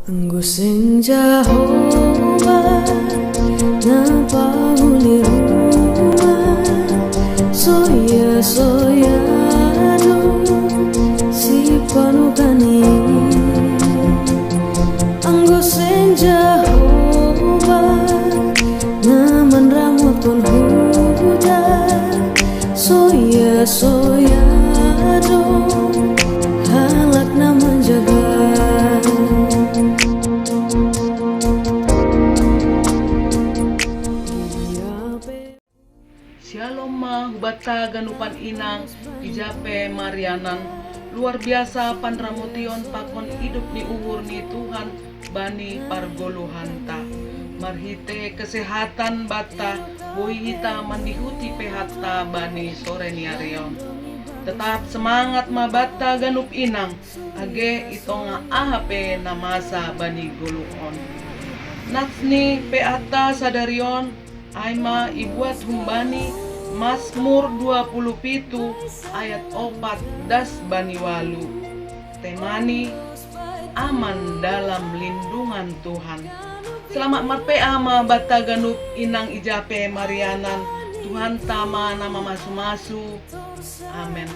Engkau sing Jehovah na panguliruan soya do si panukani. Engkau sing Jehovah na manramutun hujan soya do halak na menjaga. Shalom ma hubata ganupan inang ijape Marianan luar biasa panramotion pakon hidup ni uhur ni Tuhan bani pargoluhanta marhite kesehatan bata boi hita mandihuti pehata bani sore ni arion. Tetap semangat ma bata ganup inang age itonga ahape namasa bani goluhon natsni peata sadarion Aima ibuat humbani Mazmur 27 ayat 4 das bani walu. Temani aman dalam lindungan Tuhan. Selamat marpe ama bata ganup inang ijape Marianan. Tuhan tama nama masu-masu. Amin.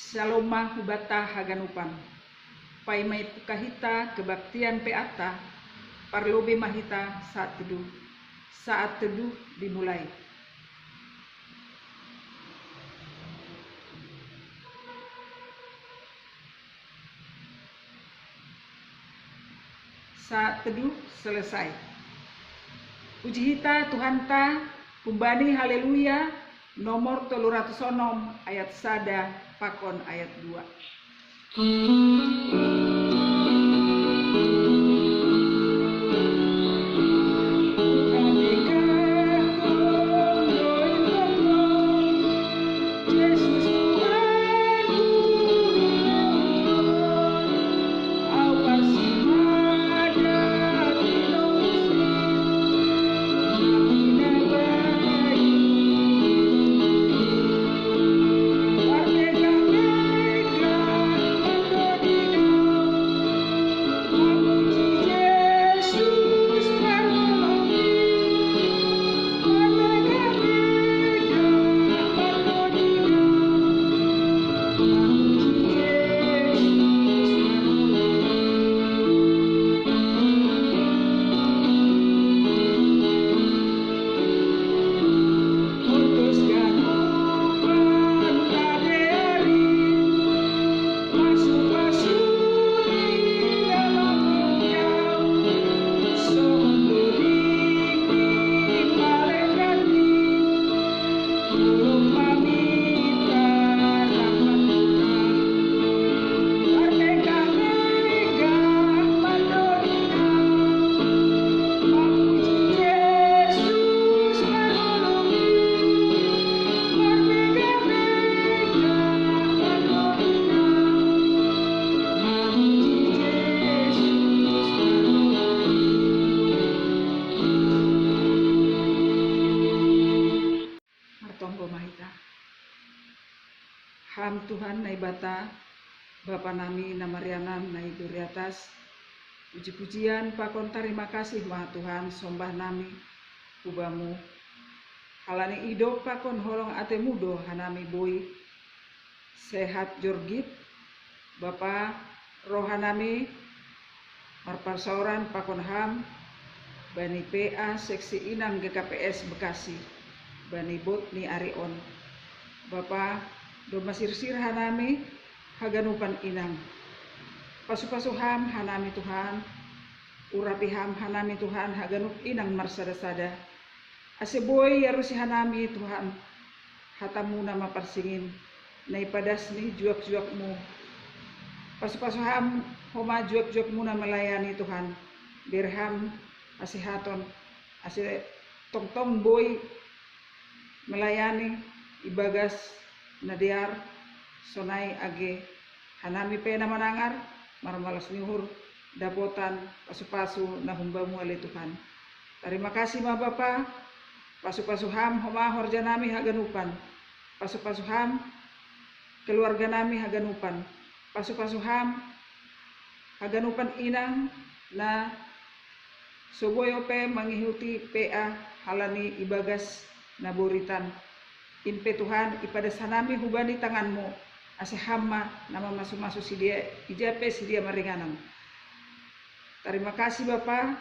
Shalom hubata haganupan pai mai pukahita kebaktian peata parlobe mahita saat teduh dimulai. Saat teduh selesai. Puji hita Tuhan ta kumbani haleluya nomor 306 ayat sada pakon ayat 2. Ham Tuhan nai bata Bapa nami na Marianan nai duriatas puji-pujian pakon terima kasih ma Tuhan sombah nami kubamu halani idop pakon holong ate mudo hanami boi sehat jorgit Bapa rohanami marparsauran pakon ham bani PA seksi inang GKPS Bekasi bani bot ni Arion Bapa do masirsir hanami haganupan inang pasu-pasu ham hanami Tuhan urapi ham hanami Tuhan haganup inang marsada-sada aseboy yarusi hanami Tuhan hatamu nama parsingin nai padas ni juak-juakmu pasu-pasu ham homa juak-juakmu na melayani Tuhan dirham asihaton ase tong-tong boy melayani ibagas nadiar sonai age hanami pena manangar marmalas nihur dapotan pasu-pasu na humbamu ale Tuhan Terima kasih ma Bapa, pasu-pasuham homa horja nami haganupan, pasu-pasuham keluarga nami haganupan, pasu-pasuham haganupan inang na suboyope mengikuti PA halani ibagas na buritan. Inpe Tuhan ipada sanami hubani tanganmu ase hamma nama masu-masu si dia ijape si dia maringanan. Terima kasih Bapa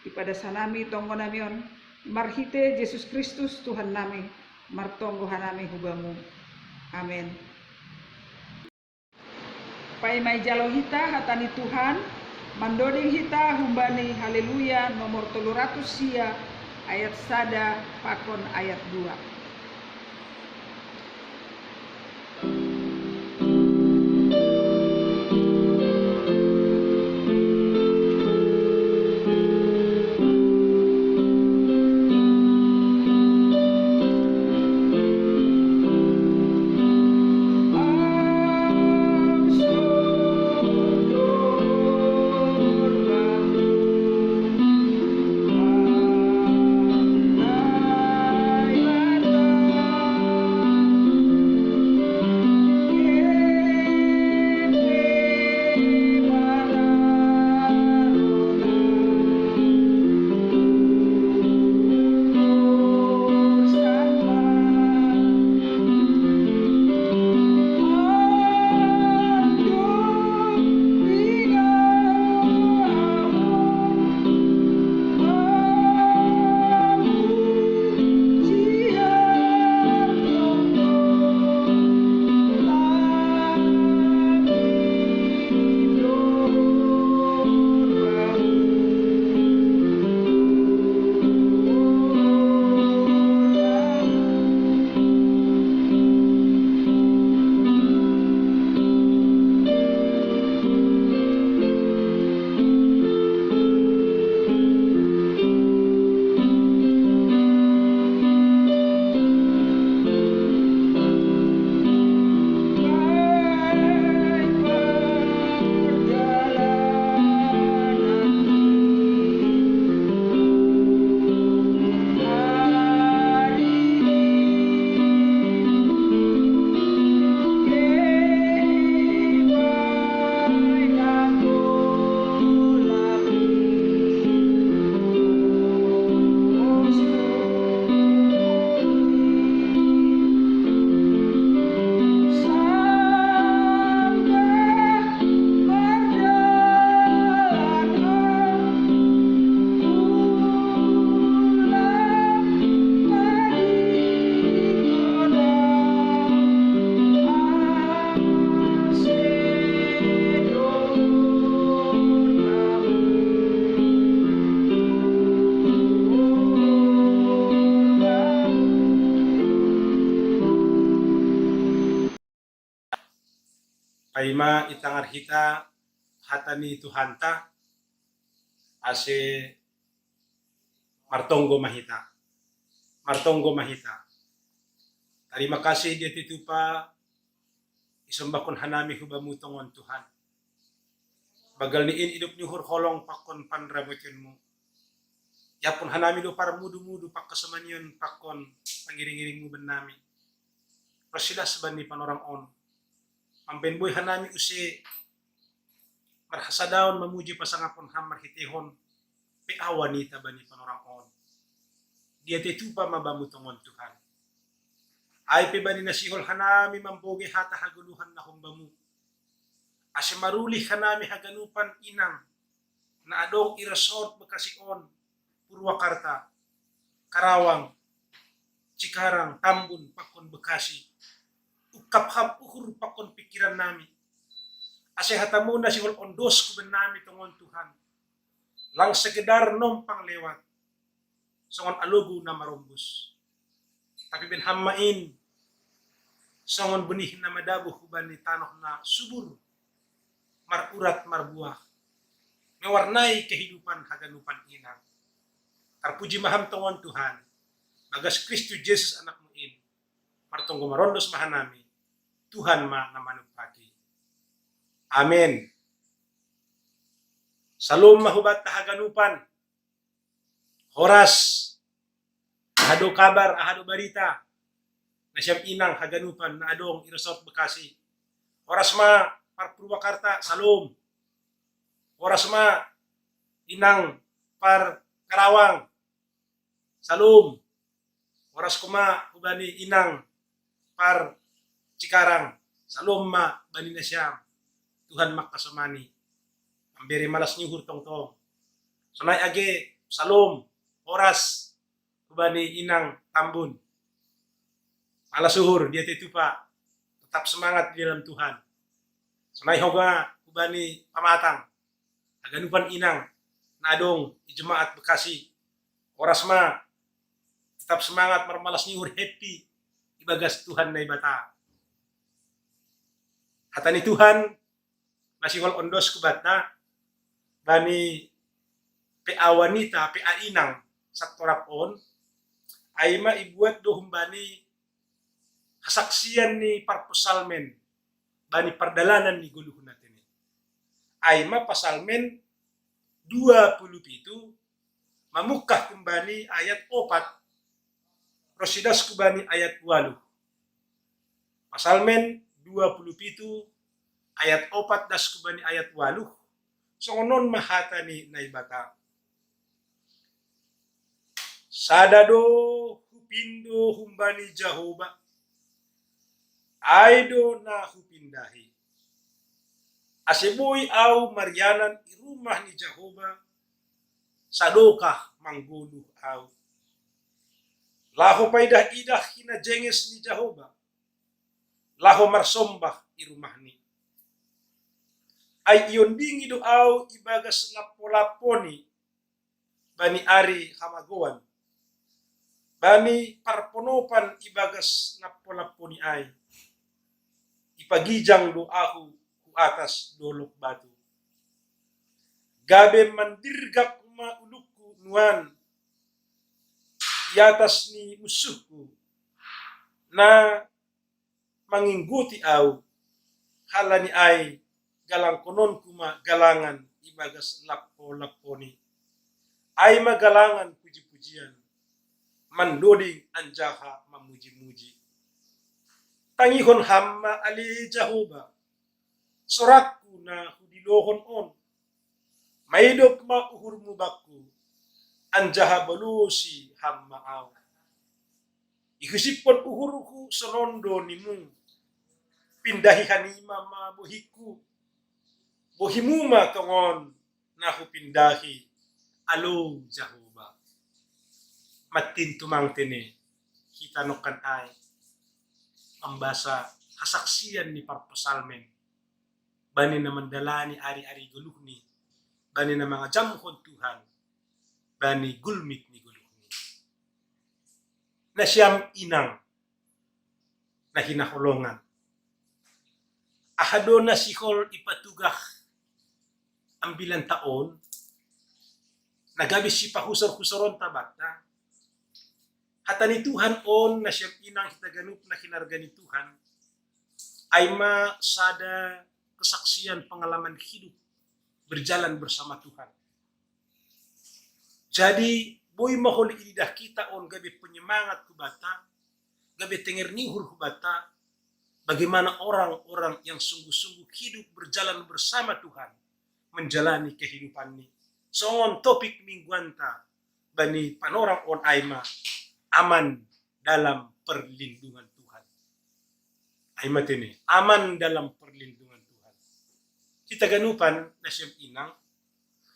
ipada sanami tonggo namion marhite Yesus Kristus Tuhan nami martonggo hanami hubamu. Amin. Pai mai jalo hita hatani Tuhan mandoding hita humbani haleluya nomor 300 sia ayat sada pakon ayat 2. Paima itangar hita hatani Tuhanta ase martonggo mahita. Terima kasih dia titupa isambakon hanami hubamu tongon Tuhan. Bagal niin hidup nyuhur holong pakon panramutinmu. Yapun hanami do para mudu-mudu pak kesemanian pakon pangiring-iringmu benami. Prasidas bani panorang on. Amben boy hanami usi marhasadaon memuji pasangapon ham marhitihon pe awanita bani panorang on. Dia titupa mabamu tongon Tuhan. Ay pe bani nasihol hanami mamboge hata haguluhan na humbamu. Ase maruli hanami haganupan inang na adong irasort Bakasion, Purwakarta, Karawang, Cikarang, Tambun, pakon Bekasi. Ukaphap uhur pakon pikiran nami. Ase hatamu na sihol ondos kuben nami tongon Tuhan. Lang sekedar nompang lewat. Songon alugu na marumbus. Tapi ben hammain. Songon benih na madabuh kuban ni tanoh na subur. Marurat marbuah. Mewarnai kehidupan haganupan inang. Terpuji maham tongon Tuhan. Bagas Kristus Yesus anakmu in. Martonggo marondos mahanami. Tuhan ma namanupaki. Amin. Salum mahubat tahaganupan. Horas ahado kabar, ahado barita na siyam inang haganupan na adong Irasort Bekasi. Horas ma par Purwakarta salom. Horas ma inang par Karawang salom. Horas kuma ubani inang par Cikarang salom ma bani na siyam. Tuhan makasumani. Amberi malas nyuhur tong-tong. Sunay age salom. Horas ubani inang Tambun. Malas suhur dia itu pak. Tetap semangat di dalam Tuhan. Sunay hoga ubani Pamatang. Aganupan inang nadong di jemaat Bekasi. Horas ma tetap semangat marmalas nyuhur happy ibagas Tuhan na ibata. Hatani Tuhan nasihol ondos kubata bani PA wanita, PA inang saktorapon ay maibuat dohum bani kasaksian ni parposalmen bani pardalanan ni guluhun natin ay pasalmen 27 mamukah kembali ayat 4 rosidas kubani ayat 8 pasalmen 27 ayat 4 das kubani ayat 8 songonon mahata ni naibata sadado hupindo humbani Jahoba aido na hupindahi aseboy au Marianan irumah ni Jahoba sadokah mangguluh au laho paidah idah hina jenges ni Jahoba laho marsombah irumah ni ay iyon dingi do au ibagas lapolaponi bani ari hamagoan bani parponopan ibagas lapolaponi ay ipagijang do aku ku atas dolok batu gabe mandirgak maulukku nuan iatas ni musuhku na mangingguti au halani ay galang konon kuma galangan ibagas lapo-laponi ay magalangan puji-pujian mandoding anjaha mamuji-muji tangihon hamma ali Jahoba sorakku na hudilohon on maidop ma uhurmu bakku anjaha balusi hamma aw ikusipon uhurku sonondo nimu pindahi hanima ma bohiku bohimuma tongon na hupindahi alo Jahoba matin tumang tene kita nokan ay ambasa kasaksian ni parpasalmen bani na mandalani ari-ari guluhni bani na mga jamhon Tuhan bani gulmit ni guluhni na siyam inang na hinakulongan ahado na sihol ipatugah ang bilang taon nagabi si pahusar-husaron tabata hata ni Tuhan on na siyam inang hitaganup na kinarga ni Tuhan ay masada kesaksian pengalaman hidup berjalan bersama Tuhan. Jadi boy mahol inidah kita on gabi penyemangat kubata, gabi tenger nihur kubata, bagaimana orang-orang yang sungguh-sungguh hidup berjalan bersama Tuhan menjalani kehidupan ini. Songon topik mingguanta bani panorang on aima aman dalam perlindungan Tuhan. Aima tini aman dalam perlindungan Tuhan. Kita ganupan na siyam inang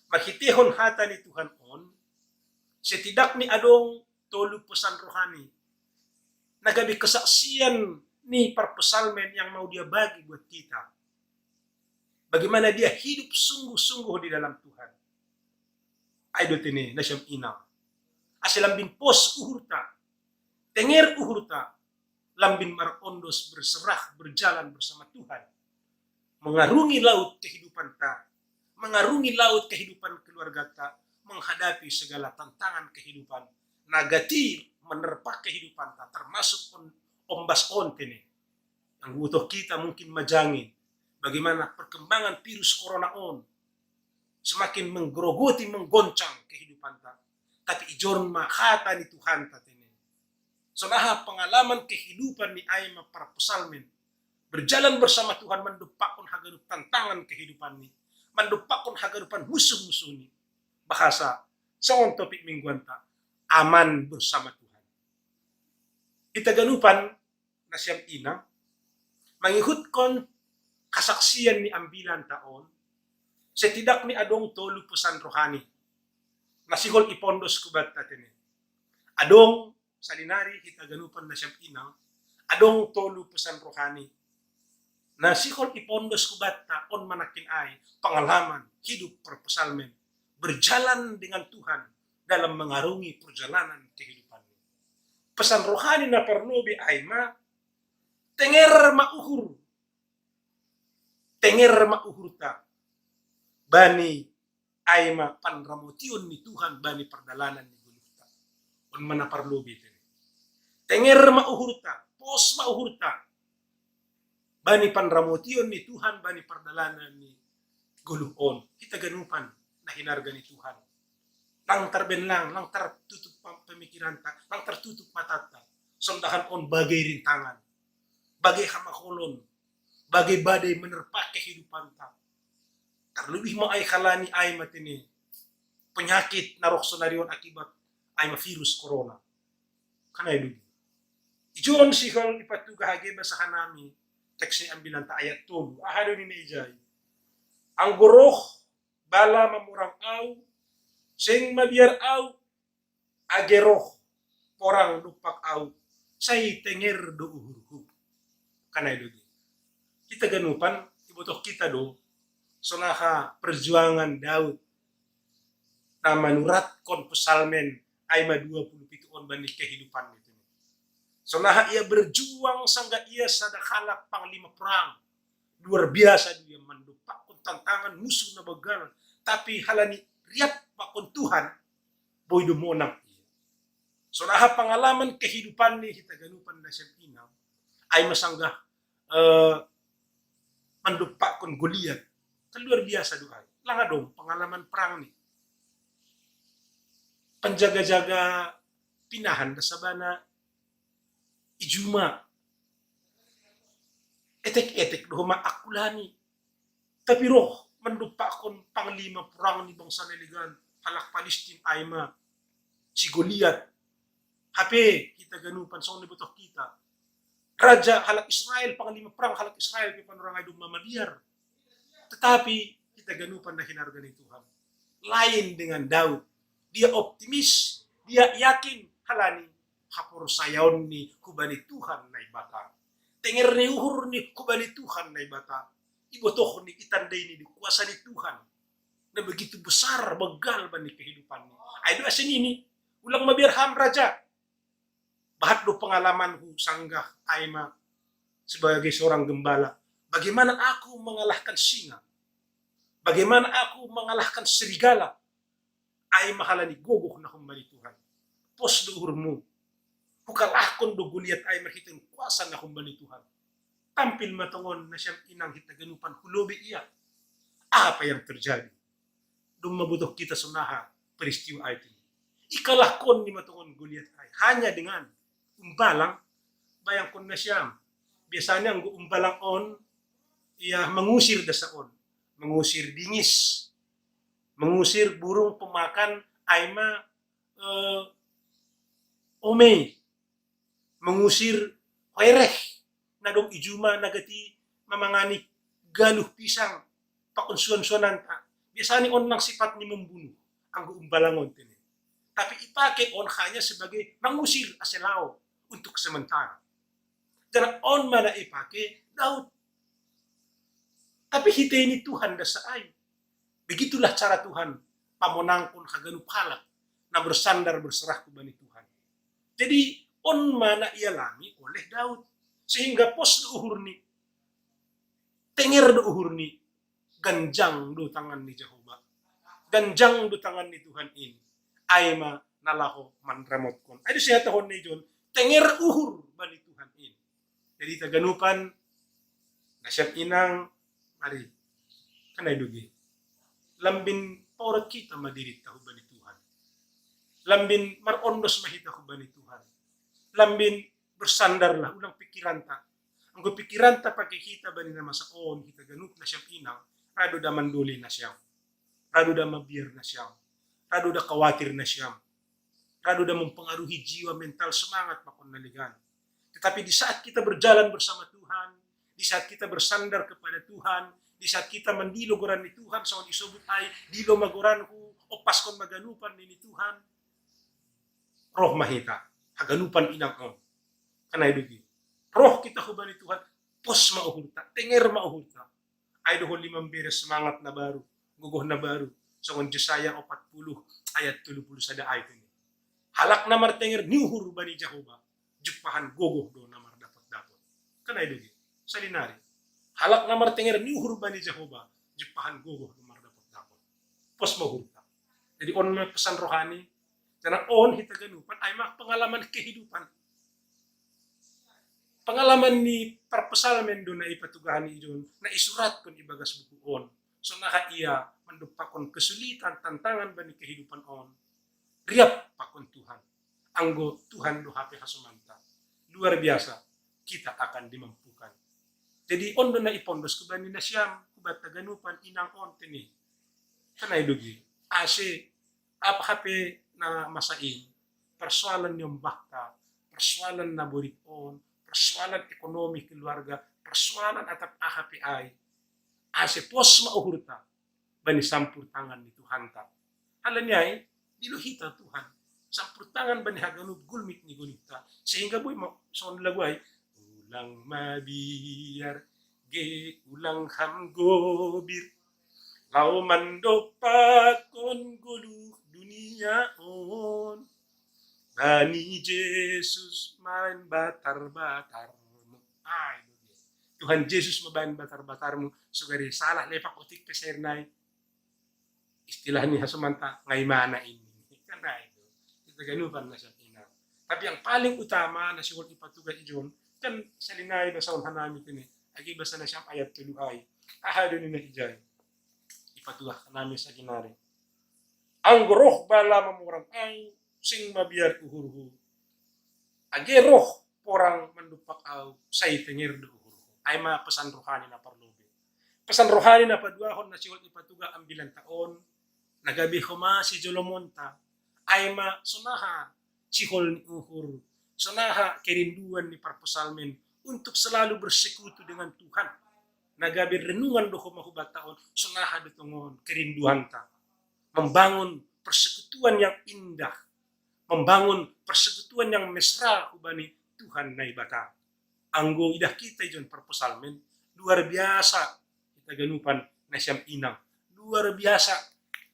makitihon hata ni Tuhan on setidak ni adong tolu pesan rohani nagabi kesaksian ni parpesalmen yang mau dia bagi buat kita. Bagaimana dia hidup sungguh-sungguh di dalam Tuhan. Aidot ini na siyam inang. Asilambin pos uhurta, tenger uhurta, lambin marondos berserah berjalan bersama Tuhan. Mengarungi laut kehidupan ta, mengarungi laut kehidupan keluarga ta, menghadapi segala tantangan kehidupan. Nagati menerpa kehidupan ta, termasuk ombas ontene. Yang butuh kita mungkin majangin. Bagaimana perkembangan virus corona on semakin menggerogoti, menggoncang kehidupan ta. Tapi ijon makata ni Tuhan tatene. Sonaha pengalaman kehidupan ni Aima para pesalmen. Berjalan bersama Tuhan mendupakon haganup tantangan kehidupan ni. Mendupakon haganupan musuh-musuh ni. Bahasa saon topik mingguan ta. Aman bersama Tuhan. Kita ganupan na siyang ina. Mangihut kon kasaksian ni ambilan taon. Setidak ni adong tolu pesan rohani. Nasihol ipondos kubat tatene. Adong salinari kita ganupan na siyang ina. Adong tolu pesan rohani. Nasihol ipondos kubat ta on manakin ay pengalaman hidup perpesalmen. Berjalan dengan Tuhan dalam mengarungi perjalanan kehidupan. Pesan rohani na perlobi Aima, tenger mauhur ta, bani Aima panramotion ni Tuhan bani perdalanan ni guluhta. On mana perlobi tene. Tenger mauhur ta, pos mauhur ta, bani panramotion ni Tuhan bani perdalanan ni guluhon. Kita ganupan na hinarga ni Tuhan. Lang terbenlang, lang tertutup pemikiran ta, lang tertutup mata ta. Sondahan on bagai rintangan, bagai hamakolon, bagai badai menerpa kehidupan ta. Terlebih maay kalani ay matini penyakit narok sonarion akibat ay virus corona. Kanay dugi. Ijon sihol ipatuga hage basahan nami teks ni ambilan ta ayat 2. Ahado ni Ijay. Ang goroh bala mamurang aw, sing mabiar aw, ageroh, porang dupak aw, say tenger do uhurhu. Kanay dogi. Kita ganupan, ibutoh kita do, sonaha perjuangan Daud, na manurat kon pesalmen, ay ma 27 on bani kehidupan itu. Sonaha ia berjuang sangga ia sadakalak panglima perang. Luar biasa dia mendupak kon tantangan musuh na begal. Tapi halani riap pakon Tuhan, boy dumonang iya. So naha pengalaman kehidupan ni kita ganupan na siya inaw, ay masanggah mandupak kon Goliat. Kan luar biasa doa. Langa dong pengalaman perang ni. Penjaga-jaga pinahan na sabana ijuma. Etek-etek doh maakulani. Tapi roh mendupak kon panglima perang ni bangsa neligan halak Palestin Aima si Goliat. HP kita ganupan sa nibutok kita. Raja halak Israel panglima perang halak Israel pi panorangay dum mamaliar. Tetapi kita ganupan na hinarga ni Tuhan. Lain dengan Daud. Dia optimis, dia yakin halani hapor sayaon ni kubani Tuhan na ibata. Tenger ni uhur ni kubani Tuhan na ibata. Ibotoh ni itanday ni kuasa ni Tuhan na begitu besar begal bani kehidupan ni. Ay do asin ini ulang mabirham raja. Bahat do pengalaman ku sanggah Aima sebagai seorang gembala. Bagaimana aku mengalahkan singa? Bagaimana aku mengalahkan serigala? Aima halani gogoh na kumbali Tuhan. Pos do uhurmu. Hukalakon do Goliat Aima hitin kuasa na kumbali Tuhan. Tampil matongon na siyang inang hitaganupan hulobi iya. Apa yang terjadi? Dum mabutoh kita sunaha peristiwa itu. Ikalakon ni matongon Goliat ay hanya dengan umbalang bayang kon na siyam. Biasanya ang umbalang on iya mengusir dasaon, mengusir dingis, mengusir burung pemakan Aima ome, mengusir hoereh na dong ijuma nagati mamangani galuh pisang pakonsuan-suanan ta. Biasanya on nang sifat ni membunuh ang umbalangon tini. Tapi ipake on hanya sebagai mengusir aselao untuk sementara. Dan on mana ipake Daud. Tapi hite ni Tuhan dasaay. Begitulah cara Tuhan pamonangkon haganup halak na bersandar berserah kubani Tuhan. Jadi on mana ialami oleh Daud. Sehingga pos do uhur ni, tenger do uhur ni, ganjang do tangan ni Jehovah. Ganjang do tangan ni Tuhan ini. Aima nalaho manramot kon. Ay siya tahon ni John, tenger uhur bani Tuhan ini. Jadi taganupan, nasyat inang, mari, kanay dugi. Lambin paurat kita madirit tahu bani Tuhan. Lambin marondos mahita ko ba ni Tuhan. Lambin bersandarlah ulang pikiran ta. Ang pikiran ta pagkikita ba ni na masaon, kita ganuk na siyang inang, rado da manduli na siyang. Rado da mabir na siyang. Rado da kawatir na siyang. Rado da mempengaruhi jiwa mental semangat makon naligan. Tetapi di saat kita berjalan bersama Tuhan, di saat kita bersandar kepada Tuhan, di saat kita mendilogoran ni Tuhan, sawan isobut ay, dilo magoranku, opas kon maganupan ni Tuhan, roh mahita, haganupan inang on. Kanay dugi. Roh kita huban ni Tuhan, pos mauhulta, tenger mauhulta. Ay dohon 5 beres semangat na baru, guguh na baru. Sawan Jesaya 40 ayat 30 sada ayat ini. Halak namar tenger niuhur bani Jehovah. Jupahan gogoh do namar dapat. Kanay dugi. Salinari. Halak namar tenger niuhur bani Jehovah. Jupahan gogoh namar dapat. Pos mahulta. Jadi on may pesan rohani. Karena on hita ganupan ay mak pengalaman kehidupan. Pengalaman ni perpesalmen do na ipatugahan ni John na isurat kon ibagas buku on. So naka iya mendupakon kesulitan tantangan bani kehidupan on. Riap pakon Tuhan. Anggo Tuhan do hape hasumanta. Luar biasa kita akan dimampukan. Jadi on do na ipondos ko bani na siyam kubat taganupan inang on tini. Kanay dugi. Ase apa hape na masain persoalan yung bakta, persoalan na burikon, persoalan ekonomi keluarga, persoalan atap ahapi ay, ase pos mauhurta, bani sampur tangan ni Tuhan ta. Halan niya diluhita Tuhan, sampur tangan bani haganub gulmit ni gunita, sehingga boy son lagu ay, ulang mabiyar, ge ulang hamgobir, lau mandopakon guluh dunia on, bani Yesus main batar-batarmu. Ay, Tuhan Yesus mabain batar-batarmu. Sugari salah lepak otik pesernay. Istilah ni hasumanta ngay mana ini. Karena itu kita ganupan na siya ina. Tapi yang paling utama na siwal ipatuga ijon kan salinay na saun hanami kini. Agi basa na siyang ayat tuluay. Ahado ni na ijay. Ipatuga kanami sa ginari. Ang roh bala mamurang ay sing mabiar uhurhu. Age roh porang mandupak au say tengir do uhurhu. Ay ma pesan rohani na parlobe. Pesan rohani na paduahon na siwal ipatuga ang bilang taon. Nagabi huma si Jolomonta. Ay ma sunaha sihol ni uhur. Sunaha kerinduan ni parpusalmen untuk selalu bersekutu dengan Tuhan. Nagabi renungan do humahubat taon. Sunaha dutungon kerinduan ta. Membangun persekutuan yang indah, membangun persekutuan yang mesra hubani Tuhan na ibata. Anggo idah kita ijon perpusalmen, luar biasa kita ganupan na siyam inang. Luar biasa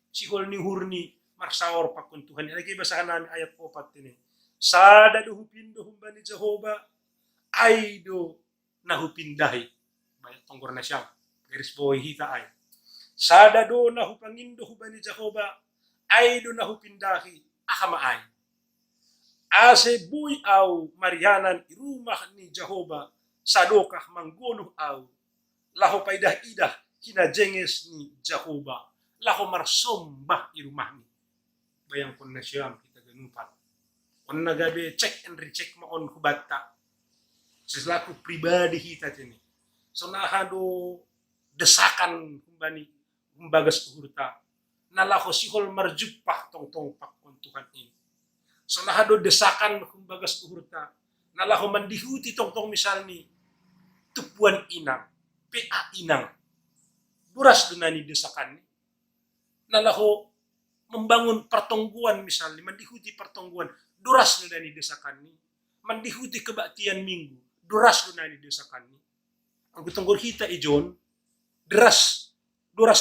sihol ni hurni marsaor pakun Tuhan. Lagi basahan namin ayat 4 ini. Sada do hupindo humbani Jehovah, ay do nahupindahi. Bayat tonggor na siyam. Garis boy hita ay. Sada do nahupangindo hubani Jehovah, ay do nahupindahi akamaay. Ase buy au marianan irumah ni Jehovah, sadokah mangguluh au, laho paidah-idah kinajenges ni Jehovah, laho marsombah irumah ni. Bayang kon na siyam kita ganupan. On nagabi check and recheck maon hubata. Selaku pribadi kita ini. So nahado desakan humbani humbagas uhurta. Nalaho sihol marjupah tong-tong pakon Tuhan ini. So nahado desakan humbagas uhurta. Nalaho mandihuti tong-tong misal ni tupuan inang, PA inang. Duras dunani desakan ni. Nalaho membangun pertongguan misal ni, mandihuti pertongguan. Duras dunani desakan ni. Mandihuti kebaktian minggu. Duras dunani desakan ni. Ang gutunggur kita ijon, duras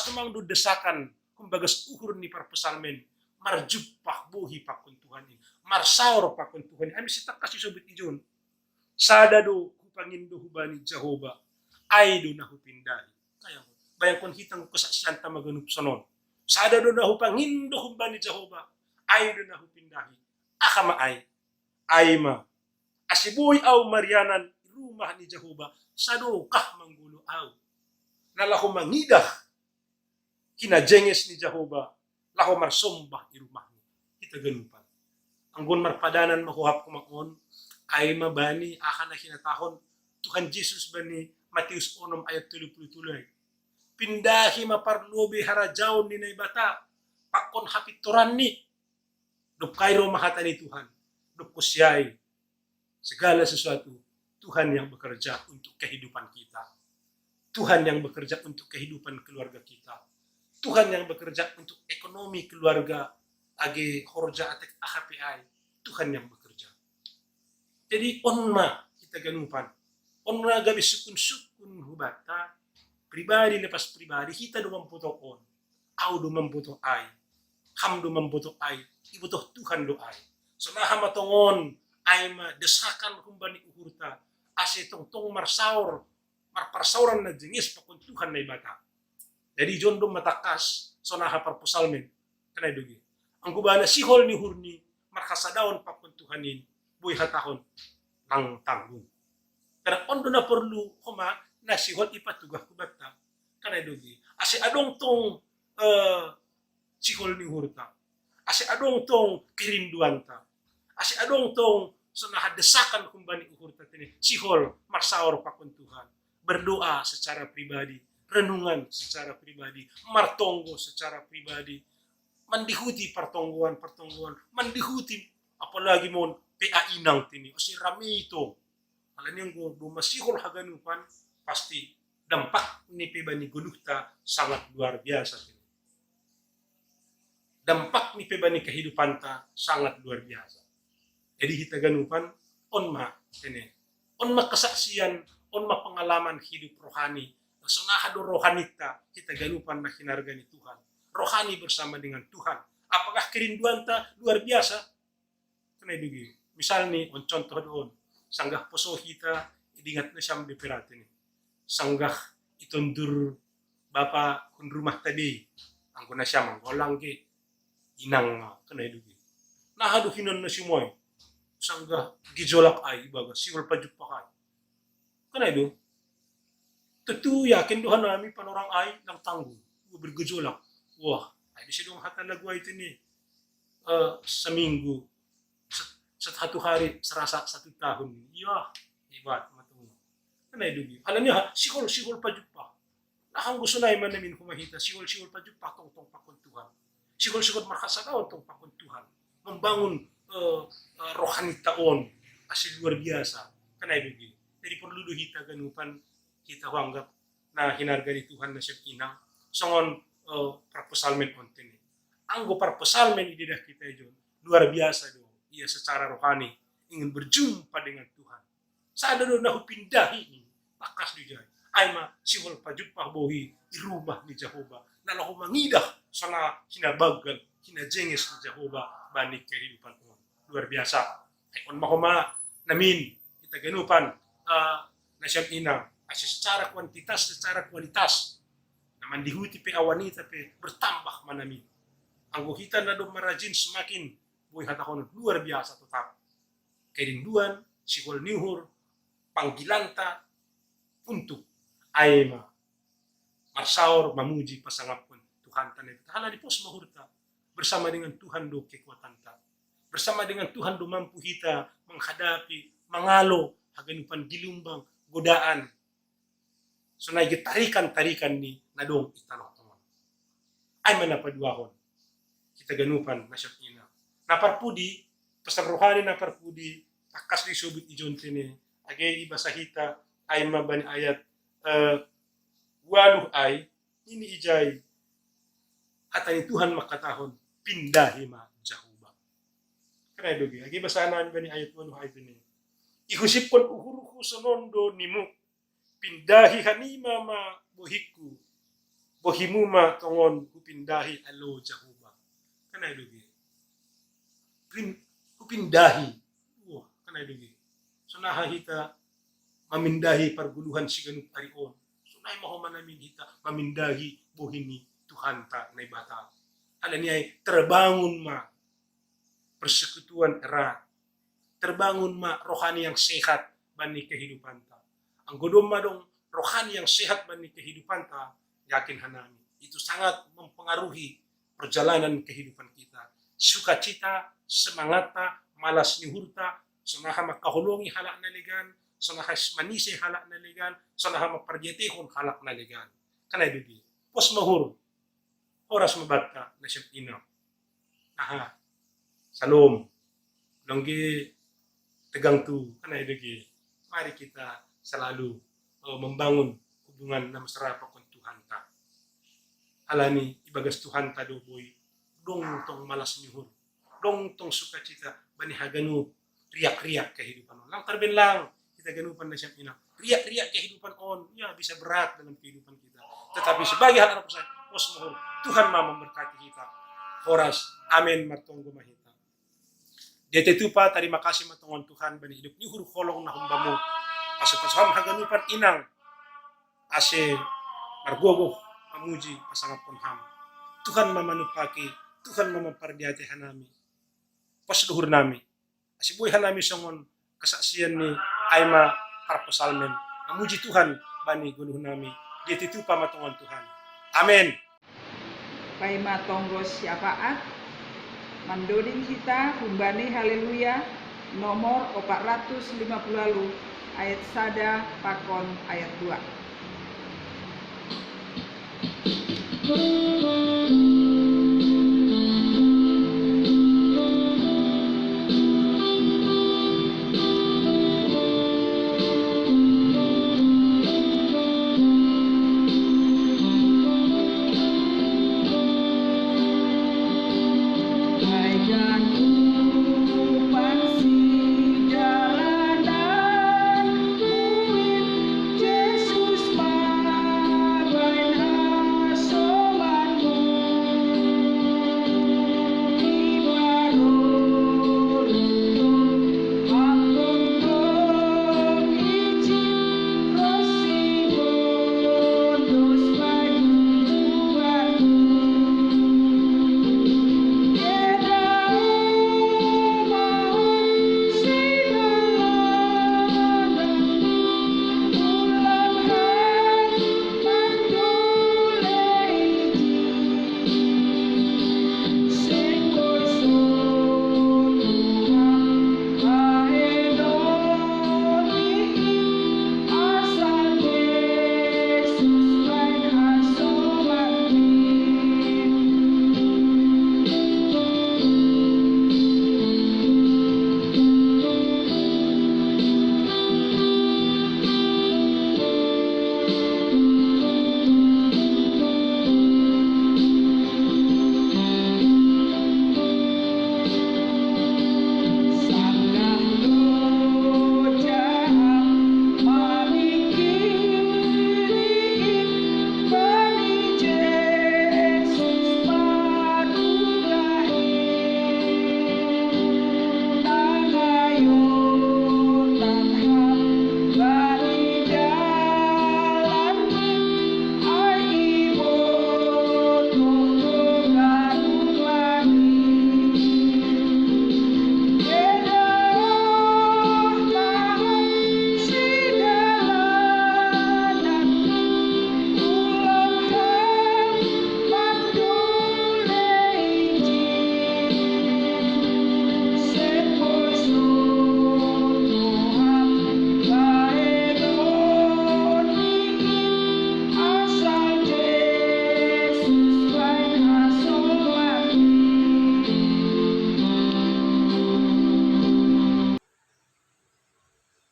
tumang do desakan kumbagas uhur ni parpesalmen marjupah buhi pakun Tuhan ini marsaur pakun Tuhan ini. Ami sitak kasi sobit ijon sada do kupangindo hubani Jehovah ay do nahupindahi. Kaya bayang kon hitang kasaksiyan ta maganup sonon sada do nahupangindo hubani Jehovah ay do nahupindahi akama ay ma asiboy au marianan rumah ni Jehovah sadokah manggulo au nalaho mangidah kinajenges ni Jehovah laho marsombah di rumahnya. Kita ganupan. Anggun marpadanan makuhap kumakon ay mabani akan na kinatahon Tuhan Yesus bani Matius 6 ayat 30. Pindahi maparlobe harajaon ni naibata pakon hapituran ni dup kairo mahatani Tuhan dup kusyai segala sesuatu Tuhan yang bekerja untuk kehidupan kita. Tuhan yang bekerja untuk kehidupan keluarga kita. Tuhan yang bekerja untuk ekonomi keluarga age horja atek AHPI. Tuhan yang bekerja. Jadi onma kita ganupan. Onma gabi sukun-sukun hubata. Pribadi lepas pribadi kita do membutuhkan. Au do membutuh ai. Ham do membutuh ai. Ibutuh Tuhan do ai. So naha matongon ay desakan kumbani uhurta. Ase tong marsaur marparsauran na jengis pakun Tuhan na ibata. Jadi jondo matakas so naha parpusalmen. Kanay dugi. Ang kubana sihol ni hurni markasadaon pakun Tuhanin buhay hatahon ng tanggung. Karena ondo na perlu koma na sihol ipatugah kubata. Kanay dugi. Ase adong tong sihol ni hurta. Ase adong tong kirinduan ta. Ase adong tong so nahadesakan kumbani uhurta tini sihol marsaor pakun Tuhan. Berdoa secara pribadi, renungan secara pribadi, martonggo secara pribadi, mandihuti pertongguan, mandihuti apalagi mon PA inang tini, o si rami ito. Alam niyo kung masihol haganupan, pasti dampak ni pebani guluhta sangat luar biasa tini. Dampak ni pebani kehidupan ta sangat luar biasa. Jadi kita ganupan, onma tini, onma kesaksian, onma pengalaman hidup rohani. Sunahado rohanita kita ganupan na kinarga ni Tuhan. Rohani bersama dengan Tuhan. Apakah kerinduan ta luar biasa? Kanay dugi. Misal ni, on contoh doon, sanggah poso kita, idingat na siyang dipirate ni. Sanggah itundur bapa kun rumah tadi, ang kuna siya manggolang ki, inang kanay dugi. Nahaduhinon na si Moy, sanggah gijolak ay, ibaga, siwal pa jupa kay. Kanay do? Tentu yakin dohan namin panorang ay ng tanggung. Bergejolak. Wah, ay di siya dong hatalagwa ito ni sa minggu. Sa satu hari, serasa 1 tahun. Iya, ibat matunggu. Kanay dugi. Alam niya ha, sikol pa jupa. Nakang gusto na iman namin kumahita, sikol pa jupa tong pakuntuhan. Sikol markasadaon tong pakuntuhan. Membangun rohanitaon asil luar biasa. Kanay dugi. Jadi perlu kita ganupan kita anggap na hinarga ni Tuhan na siya inang. Songon parpusalmen konten. Anggo parpusalmen ididah kita yun. Luar biasa do. Ia secara rohani ingin berjumpa dengan Tuhan. Saat do na hupindahi ni takas di jay. Ay ma siwal pajumpa bohi di rumah ni Jehovah. Nalahu mangidah sana hinabagal, hinajenges ni Jehovah bani kehidupan mo. Luar biasa. Ay on mahoma namin kita ganupan na siyang inang. Kasi secara kuantitas, secara kualitas, naman dihuti pe awanita pe bertambah manami. Ang guhitan na doon marajin semakin buhay hatakon luar biasa tetap. Kerinduan, sikol niuhur, panggilanta, untuk ay marsaur, mamuji, pasangap pun Tuhan tanay. Hala di pos mahurta bersama dengan Tuhan do kekuatan ta. Bersama dengan Tuhan do mampu kita menghadapi, mangalo, haganupan gilumbang, godaan. So tarikan ni nadong itanong. Ay manapaduahon. Kita ganupan na siya ina. Naparpudi, pasang rohani naparpudi, takas di subit ijon tini. Agay iba sa hita, ay mabani ayat, waluh ay, ini ijay, atay Tuhan makatahon, pindahi ma Jehovah. Kaya dogi, agay basahan bani ayat waluh ay tini. Ihusip kon uhuruhu sonondo nimu, pindahi hanima ma bohiku, bohimu ma tongon kupindahi alo Jehovah. Kanay dugi. Kupindahi. Wah, kanay dugi. So nahahita mamindahi parguluhan si ganun arion. So nahay mahuman namin hita mamindahi bohini Tuhan ta na bata. Alam niya ay terbangun ma persekutuan erat. Terbangun ma rohani yang sehat bani kehidupan ta. Ang godom madong rohani yang sehat bani kehidupan ta, yakin hanami. Itu sangat mempengaruhi perjalanan kehidupan kita. Sukacita, semangat ta, malas ni hurta, sonaha makahulungi halak na ligan, sonaha manisi halak na ligan, sonaha maparjetihon halak na ligan. Kanay bibi, pos mahur, oras mabata na siyang ina. Aha, salom, longgi tegang tu, kanay bibi, mari kita selalu membangun hubungan na masarap kung Tuhan ta. Alani, ibagas Tuhan ta do boy, dong tong malas nihur, dong tong sukacita, bani haganu, riak-riak kehidupan on. Lang terben lang, kita ganupan na siyang ina. Riak-riak kehidupan on, ya bisa berat dalam kehidupan kita. Tetapi sebagai hal anak saya, pos mohon, Tuhan mau memberkati kita. Horas, amin matong gumahita. Dia tetupa, terima kasih matongon Tuhan, bani hidup nihur kolong na humbamu. Pasal-pasal haganupan inang, ase margogo, mamuji, pasangat ponham. Tuhan mamanupaki, Tuhan mamapardiate hanami. Pas luhur nami. Asibuhay hanami songon kesaksian ni Aima Parposalmen. Mamuji Tuhan bani guluh nami. Dia titupa matongon Tuhan. Amin. Pai matonggos syafaat mandoding kita humbani haleluya nomor 450 ayat sada pakon ayat 2.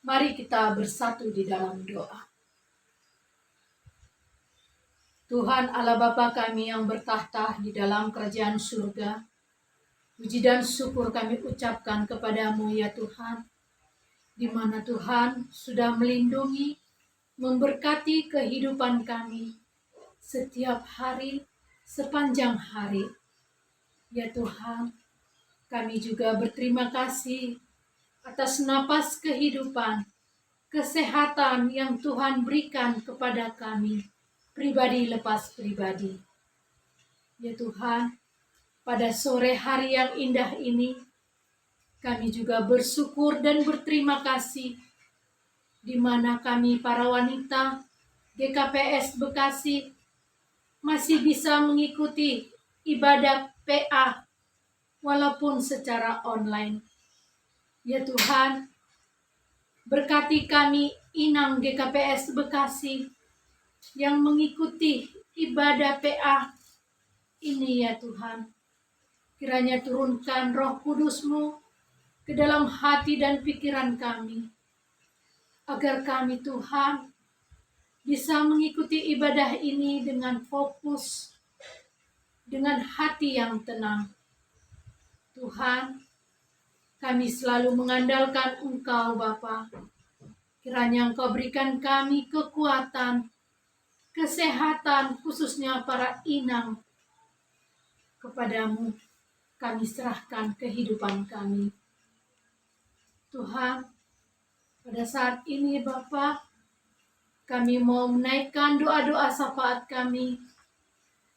Mari kita bersatu di dalam doa. Tuhan Allah Bapa kami yang bertahta di dalam kerajaan surga, puji dan syukur kami ucapkan kepadamu ya Tuhan, di mana Tuhan sudah melindungi, memberkati kehidupan kami setiap hari, sepanjang hari. Ya Tuhan, kami juga berterima kasih atas napas kehidupan, kesehatan yang Tuhan berikan kepada kami, pribadi lepas pribadi. Ya Tuhan, pada sore hari yang indah ini, kami juga bersyukur dan berterima kasih, di mana kami para wanita GKPS Bekasi masih bisa mengikuti ibadah PA walaupun secara online. Ya Tuhan, berkati kami Inang GKPS Bekasi yang mengikuti ibadah PA ini ya Tuhan. Kiranya turunkan Roh Kudus-Mu ke dalam hati dan pikiran kami, agar kami Tuhan bisa mengikuti ibadah ini dengan fokus, dengan hati yang tenang. Tuhan, kami selalu mengandalkan Engkau Bapa. Kiranya Engkau berikan kami kekuatan, kesehatan, khususnya para inang. Kepadamu kami serahkan kehidupan kami. Tuhan, pada saat ini Bapa, kami mau menaikkan doa-doa syafaat kami.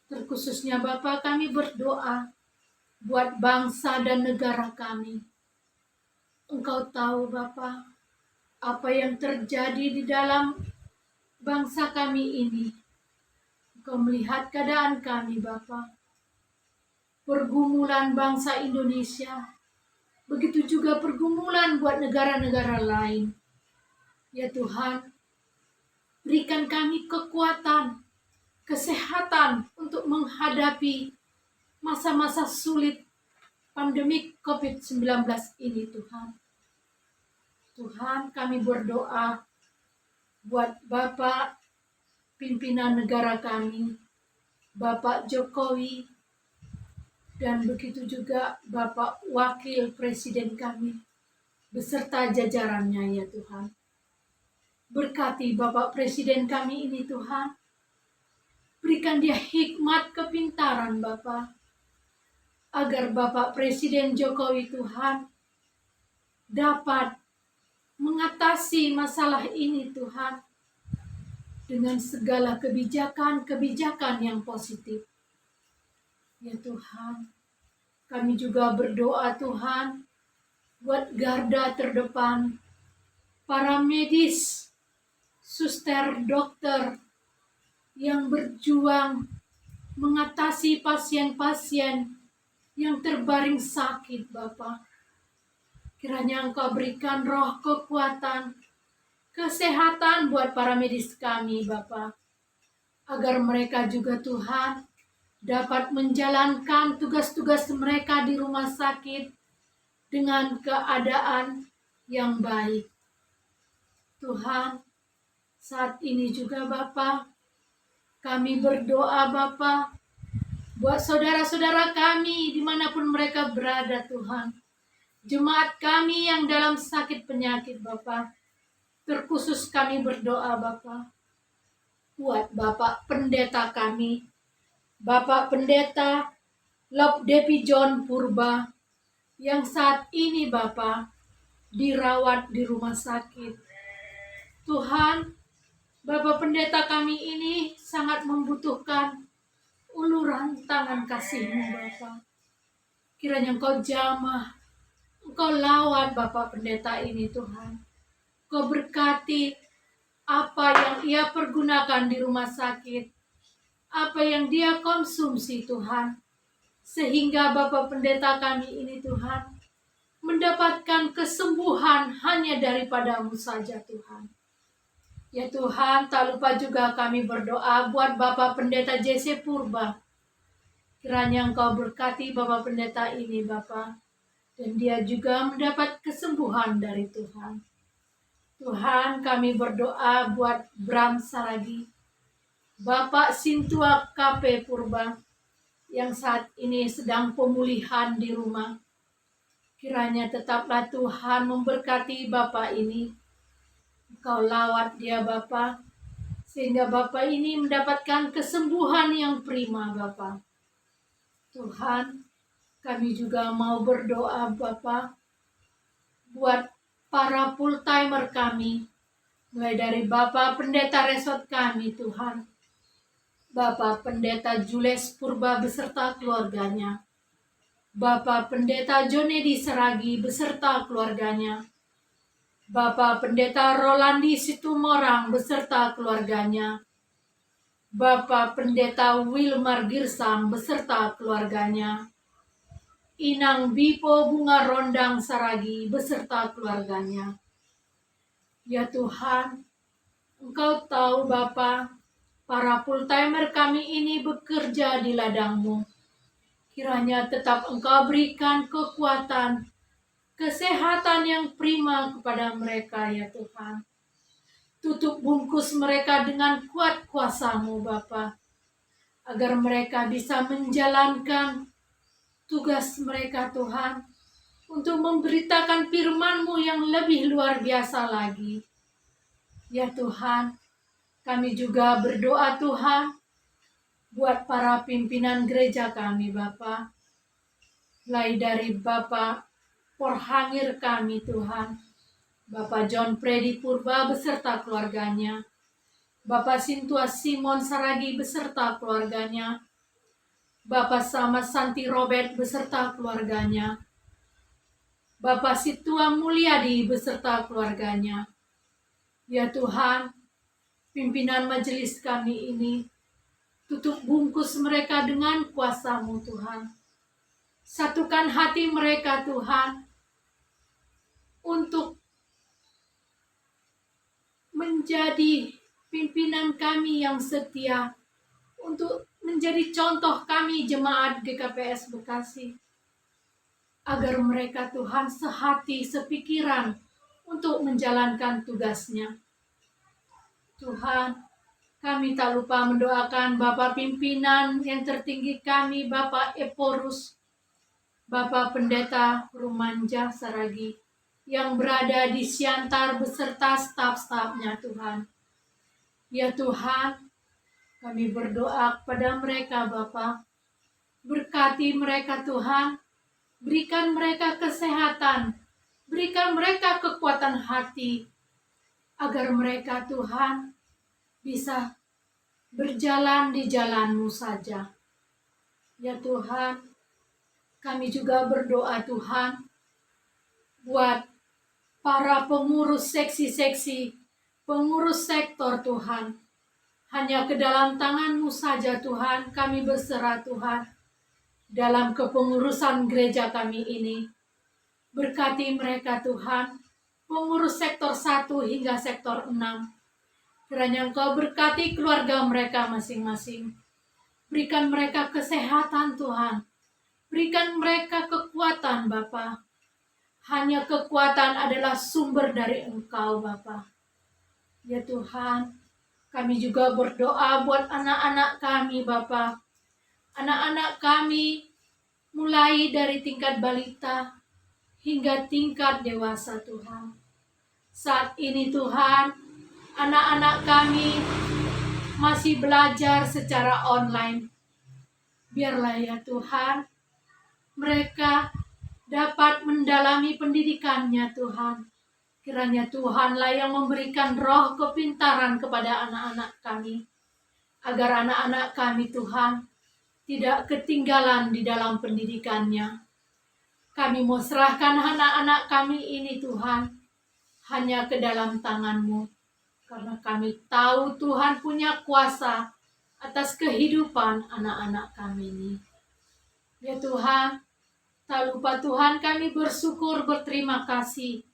Terkhususnya Bapa, kami berdoa buat bangsa dan negara kami. Engkau tahu Bapa, apa yang terjadi di dalam bangsa kami ini. Engkau melihat keadaan kami Bapa. Pergumulan bangsa Indonesia, begitu juga pergumulan buat negara-negara lain. Ya Tuhan, berikan kami kekuatan, kesehatan untuk menghadapi masa-masa sulit pandemi COVID-19 ini Tuhan. Tuhan, kami berdoa buat Bapak pimpinan negara kami, Bapak Jokowi, dan begitu juga Bapak Wakil Presiden kami, beserta jajarannya ya Tuhan. Berkati Bapak Presiden kami ini Tuhan. Berikan dia hikmat kepintaran Bapak, agar Bapak Presiden Jokowi Tuhan dapat mengatasi masalah ini Tuhan dengan segala kebijakan-kebijakan yang positif. Ya Tuhan, kami juga berdoa Tuhan buat garda terdepan, para medis, suster, dokter yang berjuang mengatasi pasien-pasien yang terbaring sakit Bapa. Kiranya Engkau berikan roh kekuatan, kesehatan buat para medis kami Bapa, agar mereka juga Tuhan dapat menjalankan tugas-tugas mereka di rumah sakit dengan keadaan yang baik. Tuhan, saat ini juga Bapa, kami berdoa Bapa, buat saudara-saudara kami dimanapun mereka berada Tuhan. Jemaat kami yang dalam sakit penyakit Bapa, terkhusus kami berdoa Bapa, buat Bapak Pendeta kami, Bapak Pendeta Lobdepi John Purba, yang saat ini Bapak dirawat di rumah sakit. Tuhan, Bapak Pendeta kami ini sangat membutuhkan uluran tangan kasih-Mu Bapak. Kiranya Engkau jamah, Engkau lawat Bapak Pendeta ini Tuhan. Engkau berkati apa yang ia pergunakan di rumah sakit, apa yang dia konsumsi Tuhan, sehingga Bapak Pendeta kami ini Tuhan mendapatkan kesembuhan hanya daripada-Mu saja Tuhan. Ya Tuhan, tak lupa juga kami berdoa buat Bapak Pendeta Jesse Purba. Kiranya Engkau berkati Bapak Pendeta ini Bapak, dan dia juga mendapat kesembuhan dari Tuhan. Tuhan, kami berdoa buat Bram Saragi, Bapak Sintua KP Purba, yang saat ini sedang pemulihan di rumah. Kiranya tetaplah Tuhan memberkati Bapak ini. Engkau lawat dia Bapak, sehingga Bapak ini mendapatkan kesembuhan yang prima Bapak. Tuhan, kami juga mau berdoa Bapak, buat para full-timer kami, mulai dari Bapak Pendeta Resort kami Tuhan, Bapak Pendeta Jules Purba beserta keluarganya, Bapak Pendeta Jonedi Seragi beserta keluarganya, Bapak Pendeta Rolandi Situmorang beserta keluarganya, Bapak Pendeta Wilmar Girsang beserta keluarganya, Inang Bipo Bunga Rondang Saragi beserta keluarganya. Ya Tuhan, Engkau tahu Bapa, para full-timer kami ini bekerja di ladang-Mu. Kiranya tetap Engkau berikan kekuatan, kesehatan yang prima kepada mereka ya Tuhan. Tutup bungkus mereka dengan kuat kuasa-Mu Bapa, agar mereka bisa menjalankan tugas mereka Tuhan, untuk memberitakan firman-Mu yang lebih luar biasa lagi. Ya Tuhan, kami juga berdoa Tuhan, buat para pimpinan gereja kami Bapa, mulai dari Bapak Porhangir kami Tuhan, Bapak John Freddy Purba beserta keluarganya, Bapak Sintua Simon Saragi beserta keluarganya, Bapak Sama Santi Robert beserta keluarganya, Bapak Situa Mulyadi beserta keluarganya. Ya Tuhan, pimpinan majelis kami ini, tutup bungkus mereka dengan kuasa-Mu Tuhan. Satukan hati mereka Tuhan, untuk menjadi pimpinan kami yang setia, untuk menjadi contoh kami jemaat GKPS Bekasi, agar mereka Tuhan sehati, sepikiran untuk menjalankan tugasnya. Tuhan, kami tak lupa mendoakan Bapak pimpinan yang tertinggi kami, Bapak Eporus, Bapak Pendeta Rumanja Saragi, yang berada di Siantar beserta staf-stafnya Tuhan. Ya Tuhan, kami berdoa kepada mereka Bapa, berkati mereka Tuhan, berikan mereka kesehatan, berikan mereka kekuatan hati, agar mereka Tuhan bisa berjalan di jalan-Mu saja. Ya Tuhan, kami juga berdoa Tuhan, buat para pengurus seksi-seksi, pengurus sektor Tuhan. Hanya ke dalam tangan-Mu saja Tuhan, kami berserah Tuhan, dalam kepengurusan gereja kami ini. Berkati mereka Tuhan, pengurus sektor 1 hingga sektor 6. Kiranya Engkau berkati keluarga mereka masing-masing. Berikan mereka kesehatan Tuhan. Berikan mereka kekuatan Bapa. Hanya kekuatan adalah sumber dari Engkau Bapa. Ya Tuhan, kami juga berdoa buat anak-anak kami Bapa. Anak-anak kami mulai dari tingkat balita hingga tingkat dewasa Tuhan. Saat ini Tuhan, anak-anak kami masih belajar secara online. Biarlah ya Tuhan, mereka dapat mendalami pendidikannya Tuhan. Kiranya Tuhanlah yang memberikan roh kepintaran kepada anak-anak kami, agar anak-anak kami Tuhan tidak ketinggalan di dalam pendidikannya. Kami mau serahkan anak-anak kami ini Tuhan, hanya ke dalam tangan-Mu. Karena kami tahu Tuhan punya kuasa atas kehidupan anak-anak kami ini. Ya Tuhan, tak lupa Tuhan kami bersyukur berterima kasih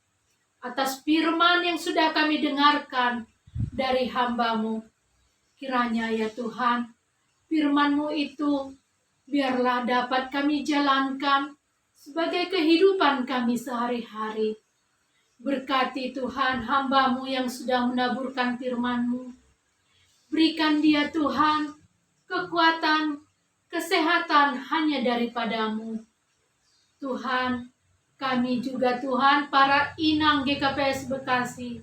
atas firman yang sudah kami dengarkan dari hamba-Mu. Kiranya ya Tuhan, firman-Mu itu biarlah dapat kami jalankan sebagai kehidupan kami sehari-hari. Berkati Tuhan hamba-Mu yang sudah menaburkan firman-Mu. Berikan dia Tuhan kekuatan, kesehatan hanya daripada-Mu. Tuhan, kami juga Tuhan para inang GKPS Bekasi,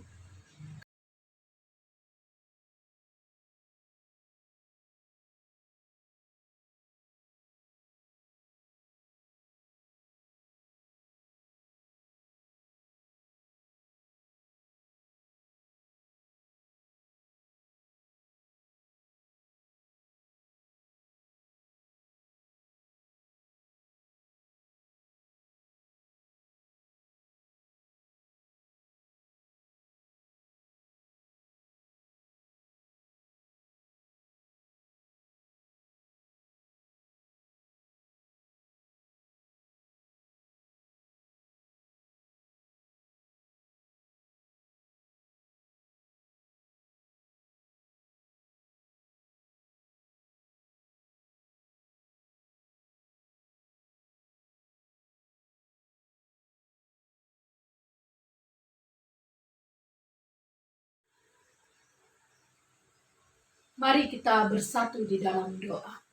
Mari kita bersatu di dalam doa.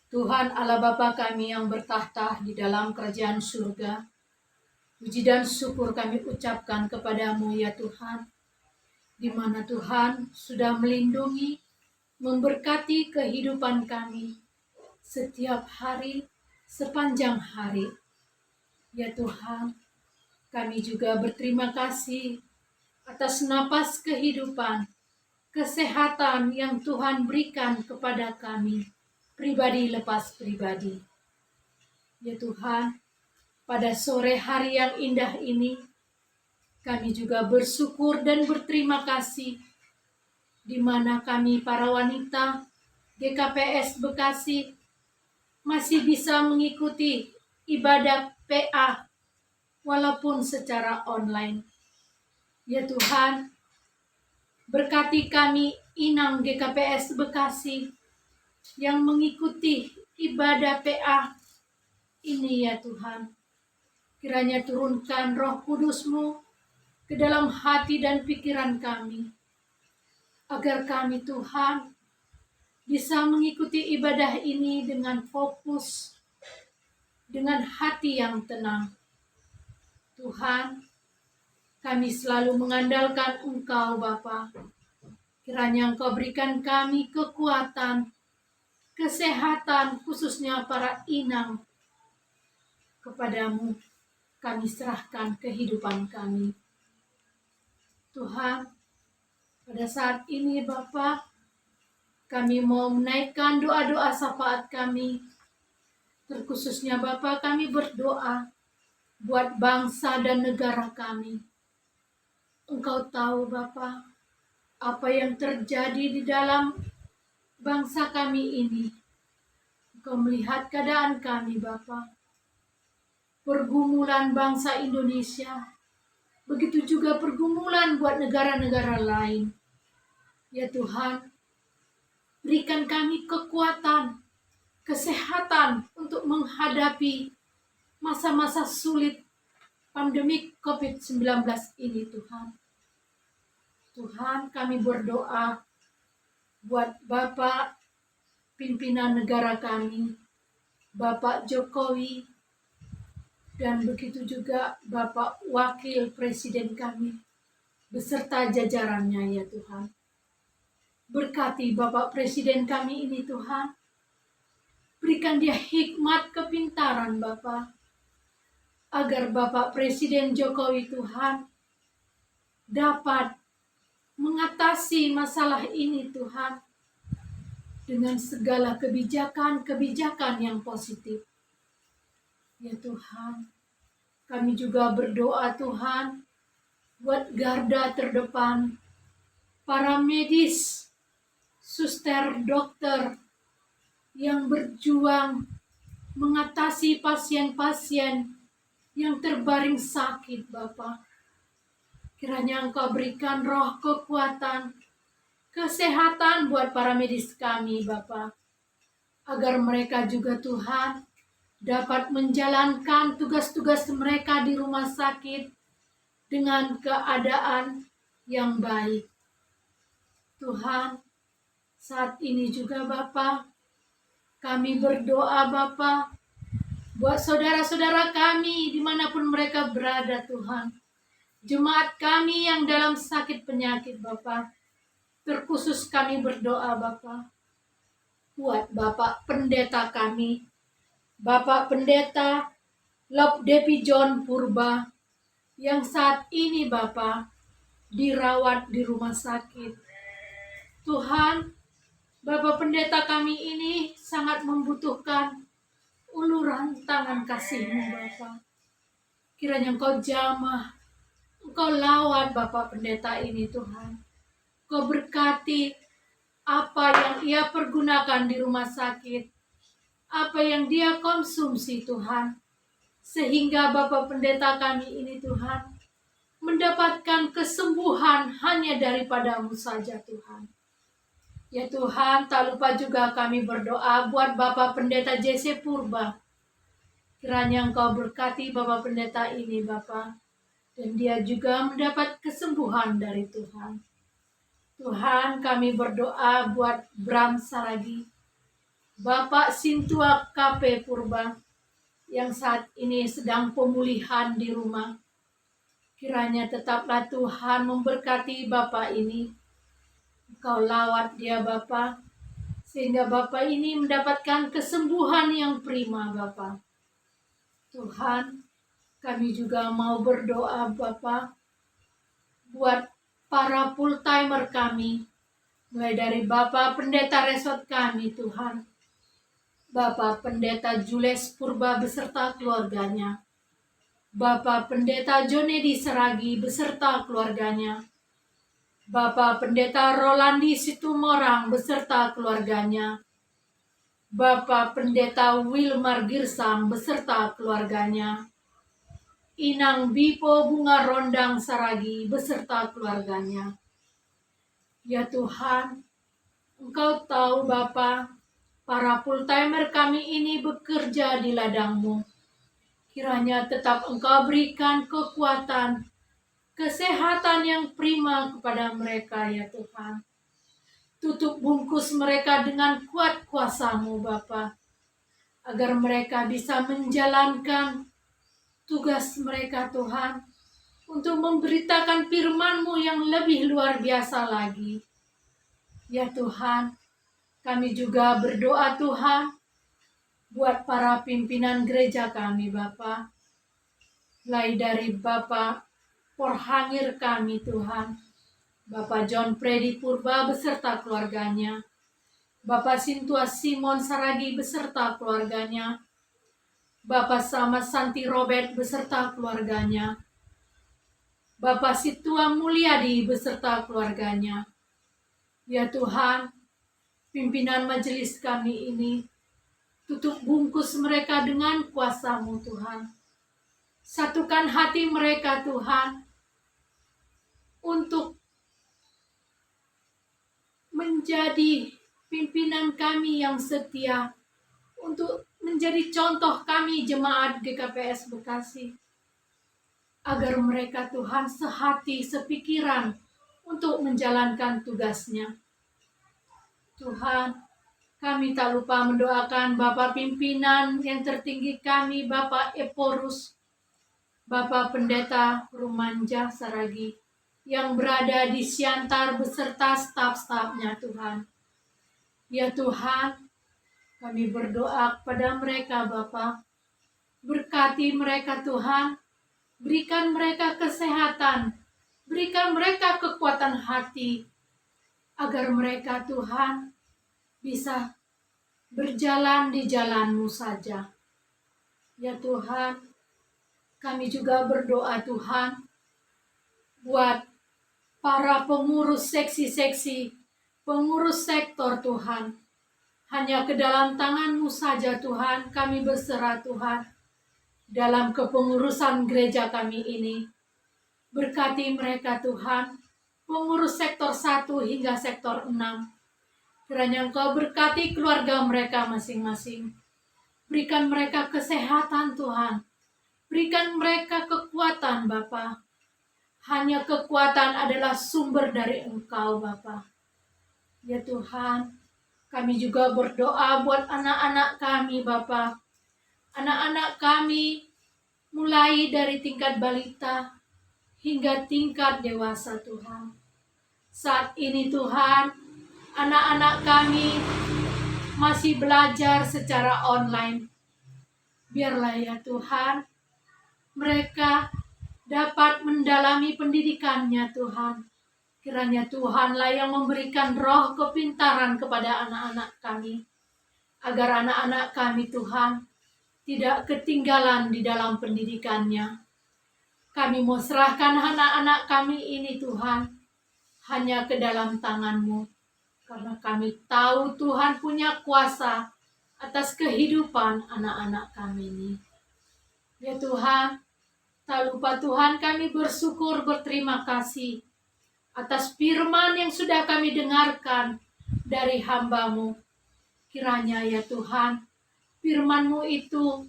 Tuhan Allah Bapa kami yang bertahta di dalam kerajaan surga, puji dan syukur kami ucapkan kepadamu ya Tuhan, di mana Tuhan sudah melindungi, memberkati kehidupan kami setiap hari, sepanjang hari. Ya Tuhan, kami juga berterima kasih atas napas kehidupan, kesehatan yang Tuhan berikan kepada kami, pribadi lepas pribadi. Ya Tuhan, pada sore hari yang indah ini, kami juga bersyukur dan berterima kasih di mana kami para wanita GKPS Bekasi masih bisa mengikuti ibadah PA walaupun secara online. Ya Tuhan, berkati kami inang GKPS Bekasi yang mengikuti ibadah PA ini ya Tuhan. Kiranya turunkan Roh Kudus-Mu ke dalam hati dan pikiran kami, agar kami Tuhan bisa mengikuti ibadah ini dengan fokus, dengan hati yang tenang. Tuhan, kami selalu mengandalkan Engkau Bapa. Kiranya Engkau berikan kami kekuatan, kesehatan, khususnya para inang. Kepadamu kami serahkan kehidupan kami. Tuhan, pada saat ini Bapa, kami mau menaikkan doa-doa syafaat kami. Terkhususnya Bapa, kami berdoa buat bangsa dan negara kami. Engkau tahu Bapa, apa yang terjadi di dalam bangsa kami ini. Engkau melihat keadaan kami Bapa. Pergumulan bangsa Indonesia, begitu juga pergumulan buat negara-negara lain. Ya Tuhan, berikan kami kekuatan, kesehatan untuk menghadapi masa-masa sulit pandemi COVID-19 ini Tuhan. Tuhan, kami berdoa buat Bapak pimpinan negara kami, Bapak Jokowi, dan begitu juga Bapak Wakil Presiden kami, beserta jajarannya ya Tuhan. Berkati Bapak Presiden kami ini Tuhan. Berikan dia hikmat kepintaran Bapak, agar Bapak Presiden Jokowi Tuhan dapat mengatasi masalah ini Tuhan dengan segala kebijakan-kebijakan yang positif. Ya Tuhan, kami juga berdoa Tuhan buat garda terdepan, para medis, suster, dokter yang berjuang mengatasi pasien-pasien yang terbaring sakit Bapa. Kiranya Engkau berikan roh kekuatan, kesehatan buat para medis kami Bapa, agar mereka juga Tuhan dapat menjalankan tugas-tugas mereka di rumah sakit dengan keadaan yang baik. Tuhan, saat ini juga Bapa, kami berdoa Bapa, buat saudara-saudara kami dimanapun mereka berada Tuhan. Jemaat kami yang dalam sakit penyakit Bapa, terkhusus kami berdoa Bapa, buat Bapak Pendeta kami, Bapak Pendeta Lop Depi John Purba, yang saat ini Bapak dirawat di rumah sakit. Tuhan, Bapak Pendeta kami ini sangat membutuhkan uluran tangan kasih-Mu Bapa. Kiranya Engkau jamah, Engkau lawat Bapak Pendeta ini Tuhan. Engkau berkati apa yang ia pergunakan di rumah sakit, apa yang dia konsumsi Tuhan, sehingga Bapak Pendeta kami ini Tuhan mendapatkan kesembuhan hanya daripada-Mu saja Tuhan. Ya Tuhan, tak lupa juga kami berdoa buat Bapak Pendeta JC Purba. Kiranya Engkau berkati Bapak Pendeta ini Bapak, dan dia juga mendapat kesembuhan dari Tuhan. Tuhan, kami berdoa buat Bram Saragi, Bapak Sintua KP Purba, yang saat ini sedang pemulihan di rumah. Kiranya tetaplah Tuhan memberkati Bapak ini. Engkau lawat dia Bapak, sehingga Bapak ini mendapatkan kesembuhan yang prima Bapak. Tuhan, kami juga mau berdoa Bapak, buat para full timer kami, mulai dari Bapak Pendeta Resort kami Tuhan, Bapak Pendeta Jules Purba beserta keluarganya, Bapak Pendeta Jonedi Seragi beserta keluarganya, Bapak Pendeta Rolandi Situmorang beserta keluarganya, Bapak Pendeta Wilmar Girsang beserta keluarganya, Inang Bipo Bunga Rondang Saragi beserta keluarganya. Ya Tuhan, Engkau tahu Bapa, para full timer kami ini bekerja di ladang-Mu. Kiranya tetap Engkau berikan kekuatan, kesehatan yang prima kepada mereka ya Tuhan. Tutup bungkus mereka dengan kuat kuasa-Mu Bapa, agar mereka bisa menjalankan tugas mereka Tuhan, untuk memberitakan firman-Mu yang lebih luar biasa lagi. Ya Tuhan, kami juga berdoa Tuhan, buat para pimpinan gereja kami Bapa, mulai dari Bapak Porhangir kami Tuhan, Bapak John Freddy Purba beserta keluarganya, Bapak Sintua Simon Saragi beserta keluarganya, Bapak Sama Santi Robert beserta keluarganya, Bapak Situa Mulyadi beserta keluarganya. Ya Tuhan, pimpinan majelis kami ini, tutup bungkus mereka dengan kuasa-Mu Tuhan. Satukan hati mereka Tuhan, untuk menjadi pimpinan kami yang setia, untuk menjadi contoh kami jemaat GKPS Bekasi, agar mereka Tuhan sehati, sepikiran untuk menjalankan tugasnya. Tuhan, kami tak lupa mendoakan Bapak pimpinan yang tertinggi kami, Bapak Eporus, Bapak Pendeta Rumanja Saragi, yang berada di Siantar beserta staf-stafnya Tuhan. Ya Tuhan, kami berdoa kepada mereka Bapa, berkati mereka Tuhan, berikan mereka kesehatan, berikan mereka kekuatan hati, agar mereka Tuhan bisa berjalan di jalan-Mu saja. Ya Tuhan, kami juga berdoa Tuhan, buat para pengurus seksi-seksi, pengurus sektor Tuhan. Hanya ke dalam tangan-Mu saja Tuhan, kami berserah Tuhan, dalam kepengurusan gereja kami ini. Berkati mereka Tuhan, pengurus sektor 1 hingga sektor 6. Kiranya Engkau berkati keluarga mereka masing-masing. Berikan mereka kesehatan Tuhan. Berikan mereka kekuatan Bapa. Hanya kekuatan adalah sumber dari Engkau Bapa. Ya Tuhan, kami juga berdoa buat anak-anak kami Bapa. Anak-anak kami mulai dari tingkat balita hingga tingkat dewasa Tuhan. Saat ini Tuhan, anak-anak kami masih belajar secara online. Biarlah ya Tuhan, mereka dapat mendalami pendidikannya Tuhan. Kiranya Tuhanlah yang memberikan roh kepintaran kepada anak-anak kami, agar anak-anak kami Tuhan tidak ketinggalan di dalam pendidikannya. Kami mau serahkan anak-anak kami ini Tuhan, hanya ke dalam tangan-Mu. Karena kami tahu Tuhan punya kuasa atas kehidupan anak-anak kami ini. Ya Tuhan, tak lupa Tuhan kami bersyukur berterima kasih atas firman yang sudah kami dengarkan dari hamba-Mu. Kiranya ya Tuhan, firman-Mu itu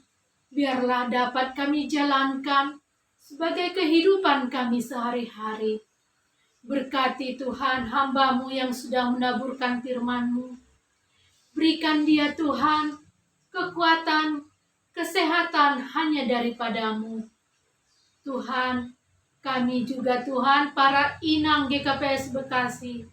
biarlah dapat kami jalankan sebagai kehidupan kami sehari-hari. Berkati Tuhan hamba-Mu yang sudah menaburkan firman-Mu. Berikan dia Tuhan kekuatan, kesehatan hanya daripada-Mu. Tuhan, kami juga Tuhan para inang GKPS Bekasi.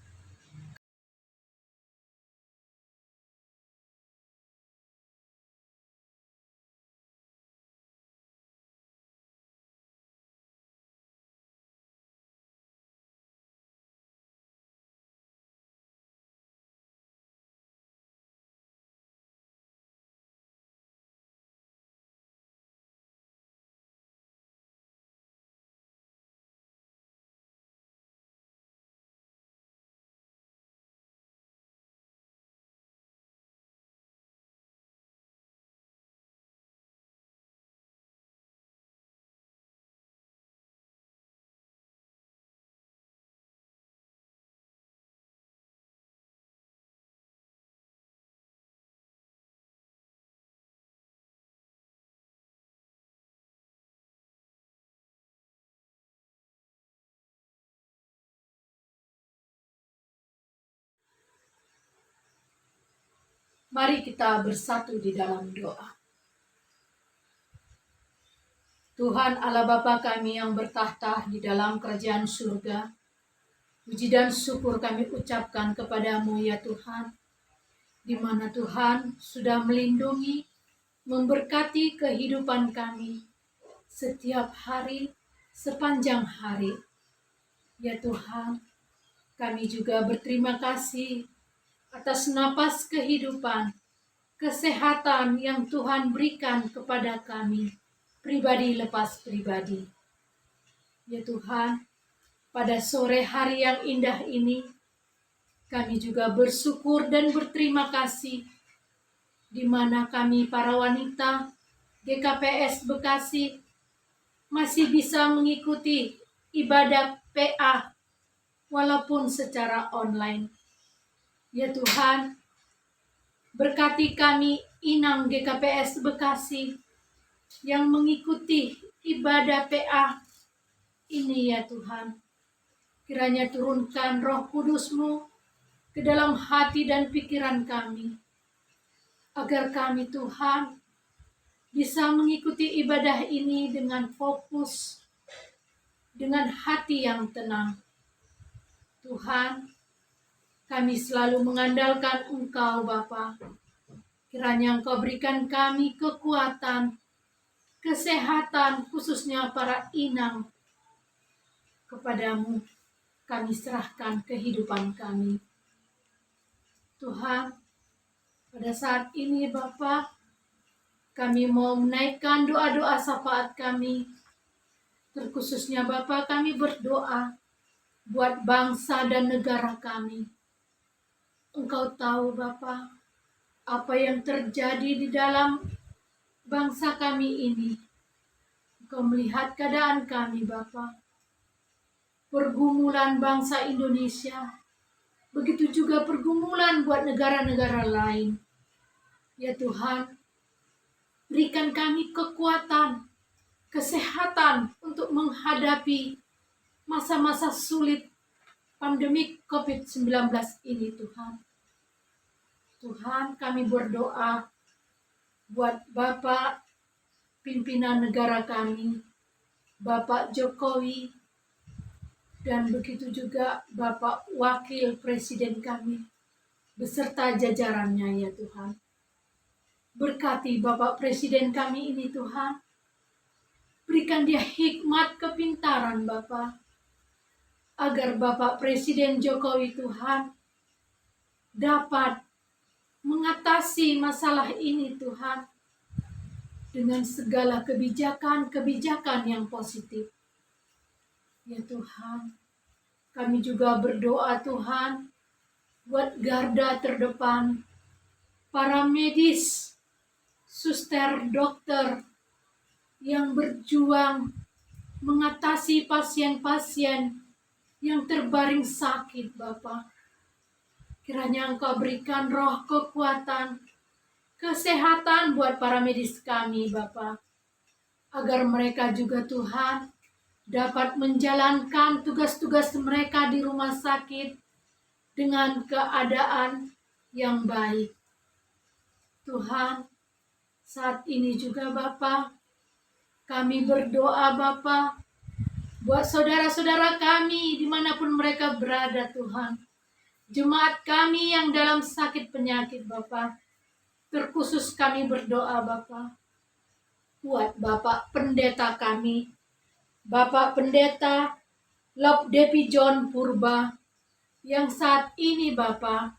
Mari kita bersatu di dalam doa. Tuhan Allah Bapa kami yang bertahta di dalam kerajaan surga, puji dan syukur kami ucapkan kepadamu ya Tuhan, di mana Tuhan sudah melindungi, memberkati kehidupan kami setiap hari, sepanjang hari. Ya Tuhan, kami juga berterima kasih atas napas kehidupan, kesehatan yang Tuhan berikan kepada kami, pribadi lepas pribadi. Ya Tuhan, pada sore hari yang indah ini, kami juga bersyukur dan berterima kasih, di mana kami para wanita GKPS Bekasi masih bisa mengikuti ibadah PA walaupun secara online. Ya Tuhan, berkati kami inang GKPS Bekasi yang mengikuti ibadah PA ini ya Tuhan. Kiranya turunkan Roh Kudus-Mu ke dalam hati dan pikiran kami, agar kami Tuhan bisa mengikuti ibadah ini dengan fokus, dengan hati yang tenang. Tuhan, kami selalu mengandalkan Engkau Bapa. Kiranya Engkau berikan kami kekuatan, kesehatan, khususnya para inang. Kepadamu kami serahkan kehidupan kami. Tuhan, pada saat ini Bapa, kami mau menaikkan doa-doa syafaat kami. Terkhususnya Bapa, kami berdoa buat bangsa dan negara kami. Engkau tahu Bapa, apa yang terjadi di dalam bangsa kami ini. Engkau melihat keadaan kami Bapa. Pergumulan bangsa Indonesia, begitu juga pergumulan buat negara-negara lain. Ya Tuhan, berikan kami kekuatan, kesehatan untuk menghadapi masa-masa sulit pandemi COVID-19 ini Tuhan. Tuhan, kami berdoa buat Bapak pimpinan negara kami, Bapak Jokowi, dan begitu juga Bapak Wakil Presiden kami, beserta jajarannya ya Tuhan. Berkati Bapak Presiden kami ini Tuhan. Berikan dia hikmat kepintaran Bapak, agar Bapak Presiden Jokowi Tuhan dapat mengatasi masalah ini Tuhan dengan segala kebijakan-kebijakan yang positif. Ya Tuhan, kami juga berdoa Tuhan buat garda terdepan, para medis, suster, dokter yang berjuang mengatasi pasien-pasien yang terbaring sakit Bapa. Kiranya Engkau berikan roh kekuatan, kesehatan buat para medis kami Bapa, agar mereka juga Tuhan dapat menjalankan tugas-tugas mereka di rumah sakit dengan keadaan yang baik. Tuhan, saat ini juga Bapa, kami berdoa Bapa, buat saudara-saudara kami dimanapun mereka berada Tuhan. Jemaat kami yang dalam sakit penyakit Bapa, terkhusus kami berdoa Bapa, buat Bapak Pendeta kami, Bapak Pendeta Lop Depi John Purba, yang saat ini Bapak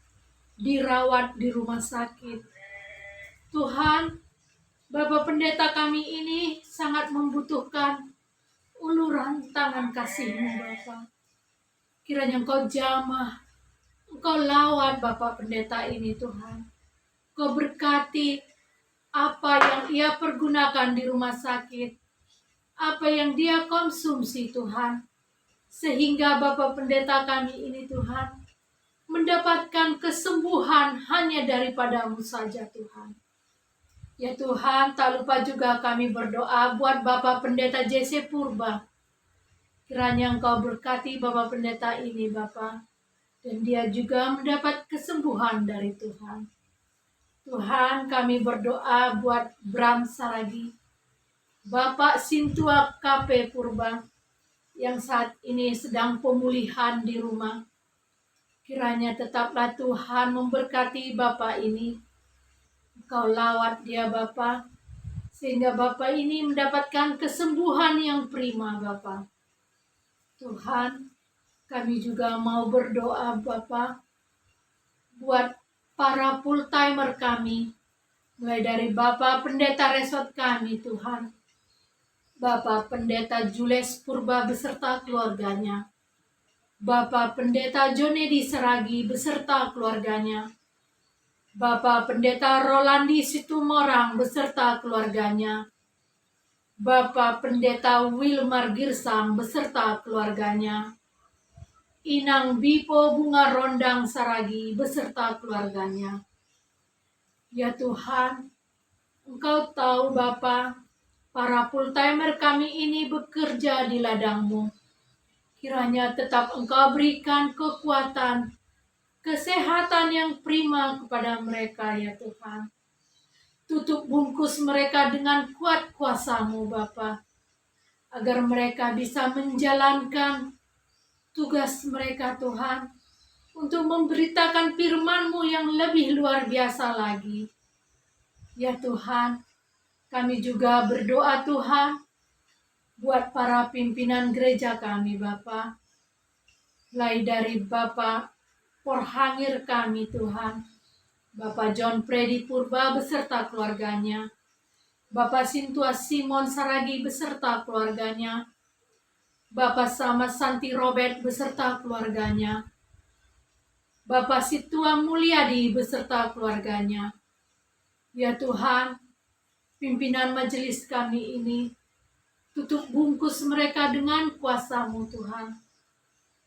dirawat di rumah sakit. Tuhan, Bapak Pendeta kami ini sangat membutuhkan uluran tangan kasih-Mu Bapa. Kiranya Engkau jamah, Engkau lawat Bapak Pendeta ini Tuhan. Engkau berkati apa yang ia pergunakan di rumah sakit, apa yang dia konsumsi Tuhan. Sehingga Bapak Pendeta kami ini Tuhan, mendapatkan kesembuhan hanya daripada-Mu saja Tuhan. Ya Tuhan, tak lupa juga kami berdoa buat Bapak Pendeta Jesse Purba. Kiranya Engkau berkati Bapak Pendeta ini Bapak, dan dia juga mendapat kesembuhan dari Tuhan. Tuhan, kami berdoa buat Bram Saragi, Bapak Sintua KP Purba, yang saat ini sedang pemulihan di rumah. Kiranya tetaplah Tuhan memberkati Bapak ini. Engkau lawat dia Bapa, sehingga Bapa ini mendapatkan kesembuhan yang prima Bapa. Tuhan, kami juga mau berdoa Bapa, buat para full timer kami, mulai dari Bapak Pendeta Resort kami Tuhan, Bapak Pendeta Jules Purba beserta keluarganya, Bapak Pendeta Jonedi Seragi beserta keluarganya, Bapak Pendeta Rolandi Situmorang beserta keluarganya, Bapak Pendeta Wilmar Girsang beserta keluarganya, Inang Bipo Bunga Rondang Saragi beserta keluarganya. Ya Tuhan, Engkau tahu Bapa, para full timer kami ini bekerja di ladang-Mu. Kiranya tetap Engkau berikan kekuatan, kesehatan yang prima kepada mereka ya Tuhan. Tutup bungkus mereka dengan kuat kuasa-Mu Bapa, agar mereka bisa menjalankan tugas mereka Tuhan, untuk memberitakan firman-Mu yang lebih luar biasa lagi. Ya Tuhan, kami juga berdoa Tuhan, buat para pimpinan gereja kami Bapa, mulai dari Bapak Porhangir kami Tuhan, Bapak John Freddy Purba beserta keluarganya, Bapak Sintua Simon Saragi beserta keluarganya, Bapak Sama Santi Robert beserta keluarganya, Bapak Situa Mulyadi beserta keluarganya. Ya Tuhan, pimpinan majelis kami ini, tutup bungkus mereka dengan kuasa-Mu Tuhan.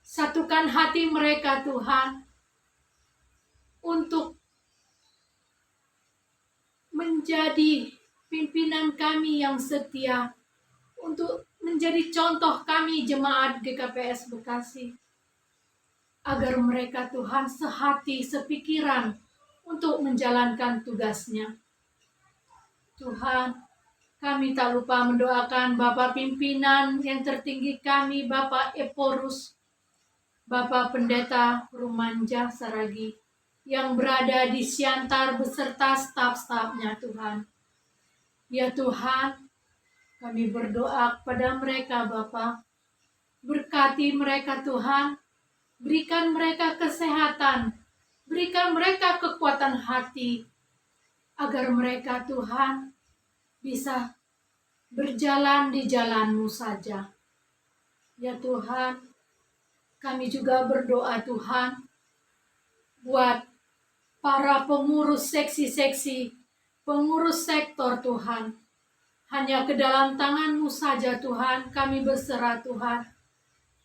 Satukan hati mereka Tuhan, untuk menjadi pimpinan kami yang setia, untuk menjadi contoh kami jemaat GKPS Bekasi, agar mereka Tuhan sehati sepikiran untuk menjalankan tugasnya. Tuhan, kami tak lupa mendoakan Bapak pimpinan yang tertinggi kami, Bapak Eporus, Bapak Pendeta Rumanja Saragi, yang berada di Siantar beserta staf-stafnya Tuhan. Ya Tuhan, kami berdoa kepada mereka Bapa, berkati mereka Tuhan, berikan mereka kesehatan, berikan mereka kekuatan hati, agar mereka Tuhan bisa berjalan di jalan-Mu saja. Ya Tuhan, kami juga berdoa Tuhan, buat para pengurus seksi-seksi, pengurus sektor Tuhan. Hanya ke dalam tangan-Mu saja Tuhan, kami berserah Tuhan,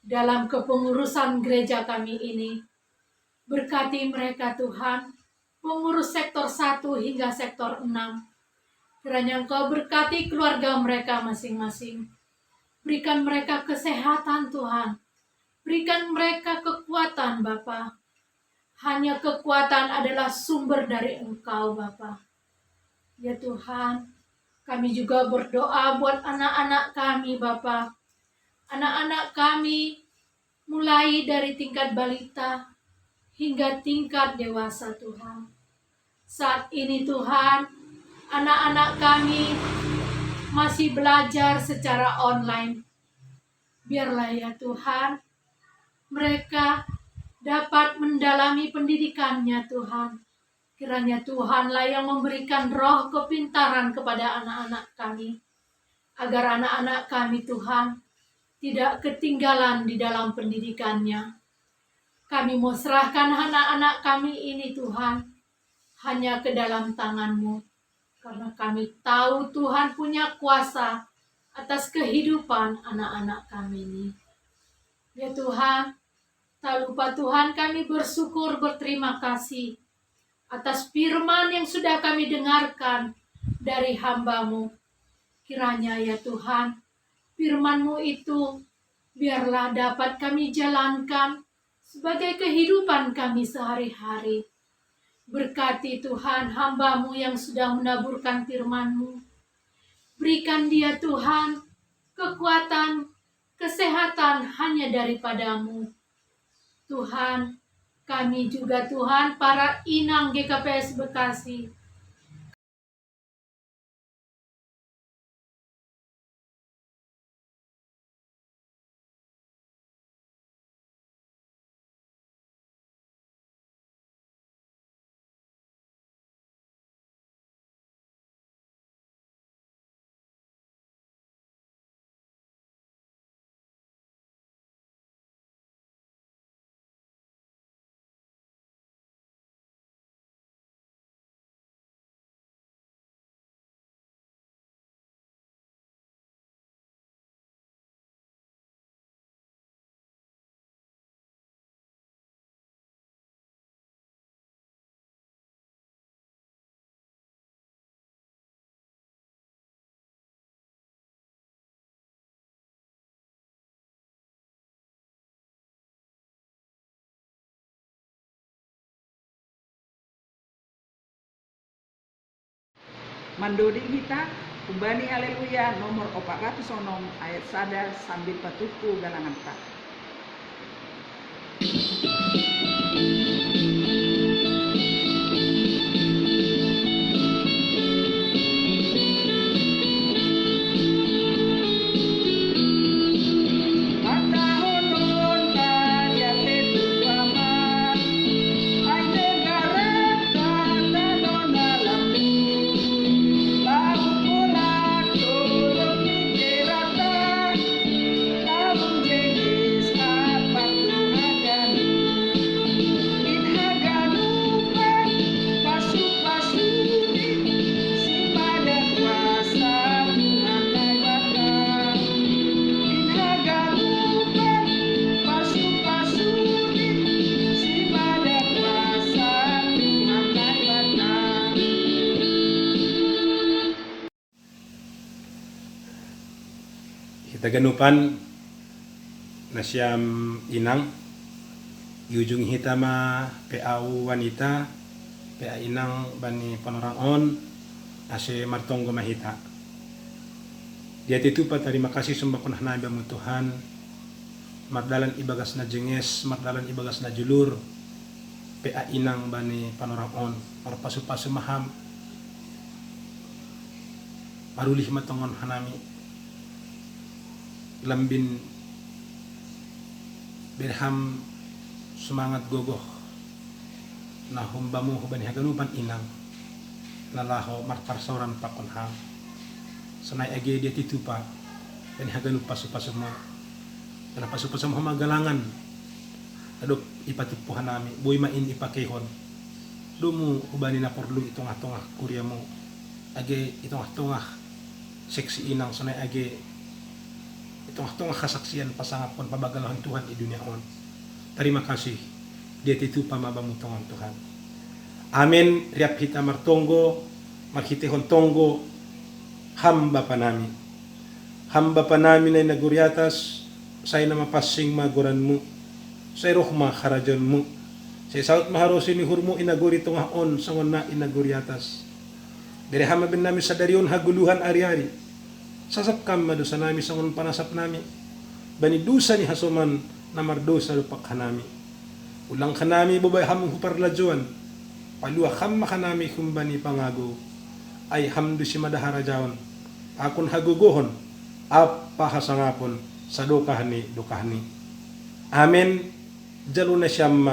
dalam kepengurusan gereja kami ini. Berkati mereka Tuhan, pengurus sektor 1 hingga sektor 6. Kiranya Engkau berkati keluarga mereka masing-masing. Berikan mereka kesehatan Tuhan. Berikan mereka kekuatan Bapa. Hanya kekuatan adalah sumber dari Engkau Bapa. Ya Tuhan, kami juga berdoa buat anak-anak kami Bapa. Anak-anak kami mulai dari tingkat balita hingga tingkat dewasa Tuhan. Saat ini Tuhan, anak-anak kami masih belajar secara online. Biarlah ya Tuhan, mereka dapat mendalami pendidikannya Tuhan. Kiranya Tuhanlah yang memberikan roh kepintaran kepada anak-anak kami. Agar anak-anak kami Tuhan tidak ketinggalan di dalam pendidikannya. Kami mau serahkan anak-anak kami ini Tuhan hanya ke dalam tangan-Mu. Karena kami tahu Tuhan punya kuasa atas kehidupan anak-anak kami ini. Ya Tuhan, tak lupa Tuhan kami bersyukur berterima kasih atas firman yang sudah kami dengarkan dari hamba-Mu. Kiranya ya Tuhan, firman-Mu itu biarlah dapat kami jalankan sebagai kehidupan kami sehari-hari. Berkati Tuhan hamba-Mu yang sudah menaburkan firman-Mu. Berikan dia Tuhan kekuatan, kesehatan hanya daripada-Mu. Tuhan, kami juga Tuhan para inang GKPS Bekasi. Mandoding hita, kumbani haleluya nomor 406 ayat sada sambil patuku galangan tak. Kita ganupan na siyam inang, yujung hitama peau wanita, pea inang bani panorangon, ase martonggo mahita. Dia itu pa terima kasih sumba punah nabi mo Tuhan, mardalan ibagas na jenges, mardalan ibagas na julur, pea inang bani panorangon, marpasu-pasu maham, marulih matongon hanami, lambin berham semangat gogoh na humbamu hubani haganupan inang lalaho marparsoran pakonham sanay age dia titupa bani haganupa pasu-pasu mo na pasu-pasu mo magalangan adop ipatipuhan nami buy main ipakehon dumu hubani na porlu itong-atongah kurya mo age itong-atongah seksi inang sanay age itong kasaksian pasangapon pabagalahan Tuhan di dunia on. Terima kasih. Dia itu pamabamutongan Tuhan. Amin. Riap hita martonggo, marhitehon tonggo, hamba panami. hamba pa namin ay naguryatas, say na mapasing maguran mo, say rohma karajon mo, say saut maharosin ni hurmo inaguri tungaon sa na inaguryatas. Dire hamabin namin sa dariyon haguluhan ari-ari, sasapkam madusa namin sa panasap namin, banidusa ni hasuman na mardosa lupak hanami. Ulang kanami bubay hamong huparladjuan, paluwa ham makanami kumbani pangago, ay hamdu si madaharajaon, akon haguguhon, apahasangapon sa dukahni. Amen. Jalo na siyam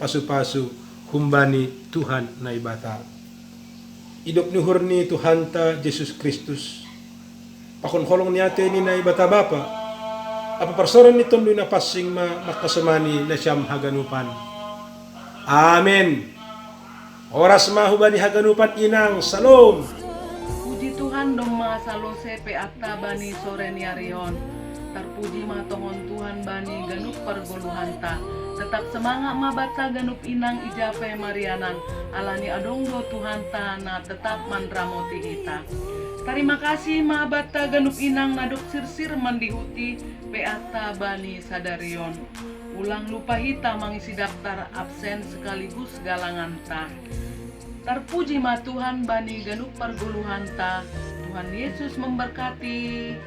pasu-pasu humbani Tuhan na ibata. Idop ni hurni Tuhan ta Jesus Kristus. Pakonkolong niya ni na ibata bapa. Apaparsoran ni tondo na pasing makasamani na siyam haganupan. Amen. Oras mahubani haganupan inang salom. Puji Tuhan dong mga salose pe atta bani sore niarion. Terpuji matongon Tuhan bani ganup pergoluhan ta. Tetap semangat mabata ganup inang ijape marianan. Alani adonggo Tuhan ta na tetap mandramoti kita. Terima kasih mabata ganup inang naduk sirsir mandihuti pe atta bani sadarion. Ulang lupa hita mengisi daftar absen sekaligus galangan ta. Terpuji ma Tuhan bani ganup perguluhan ta. Tuhan Yesus memberkati.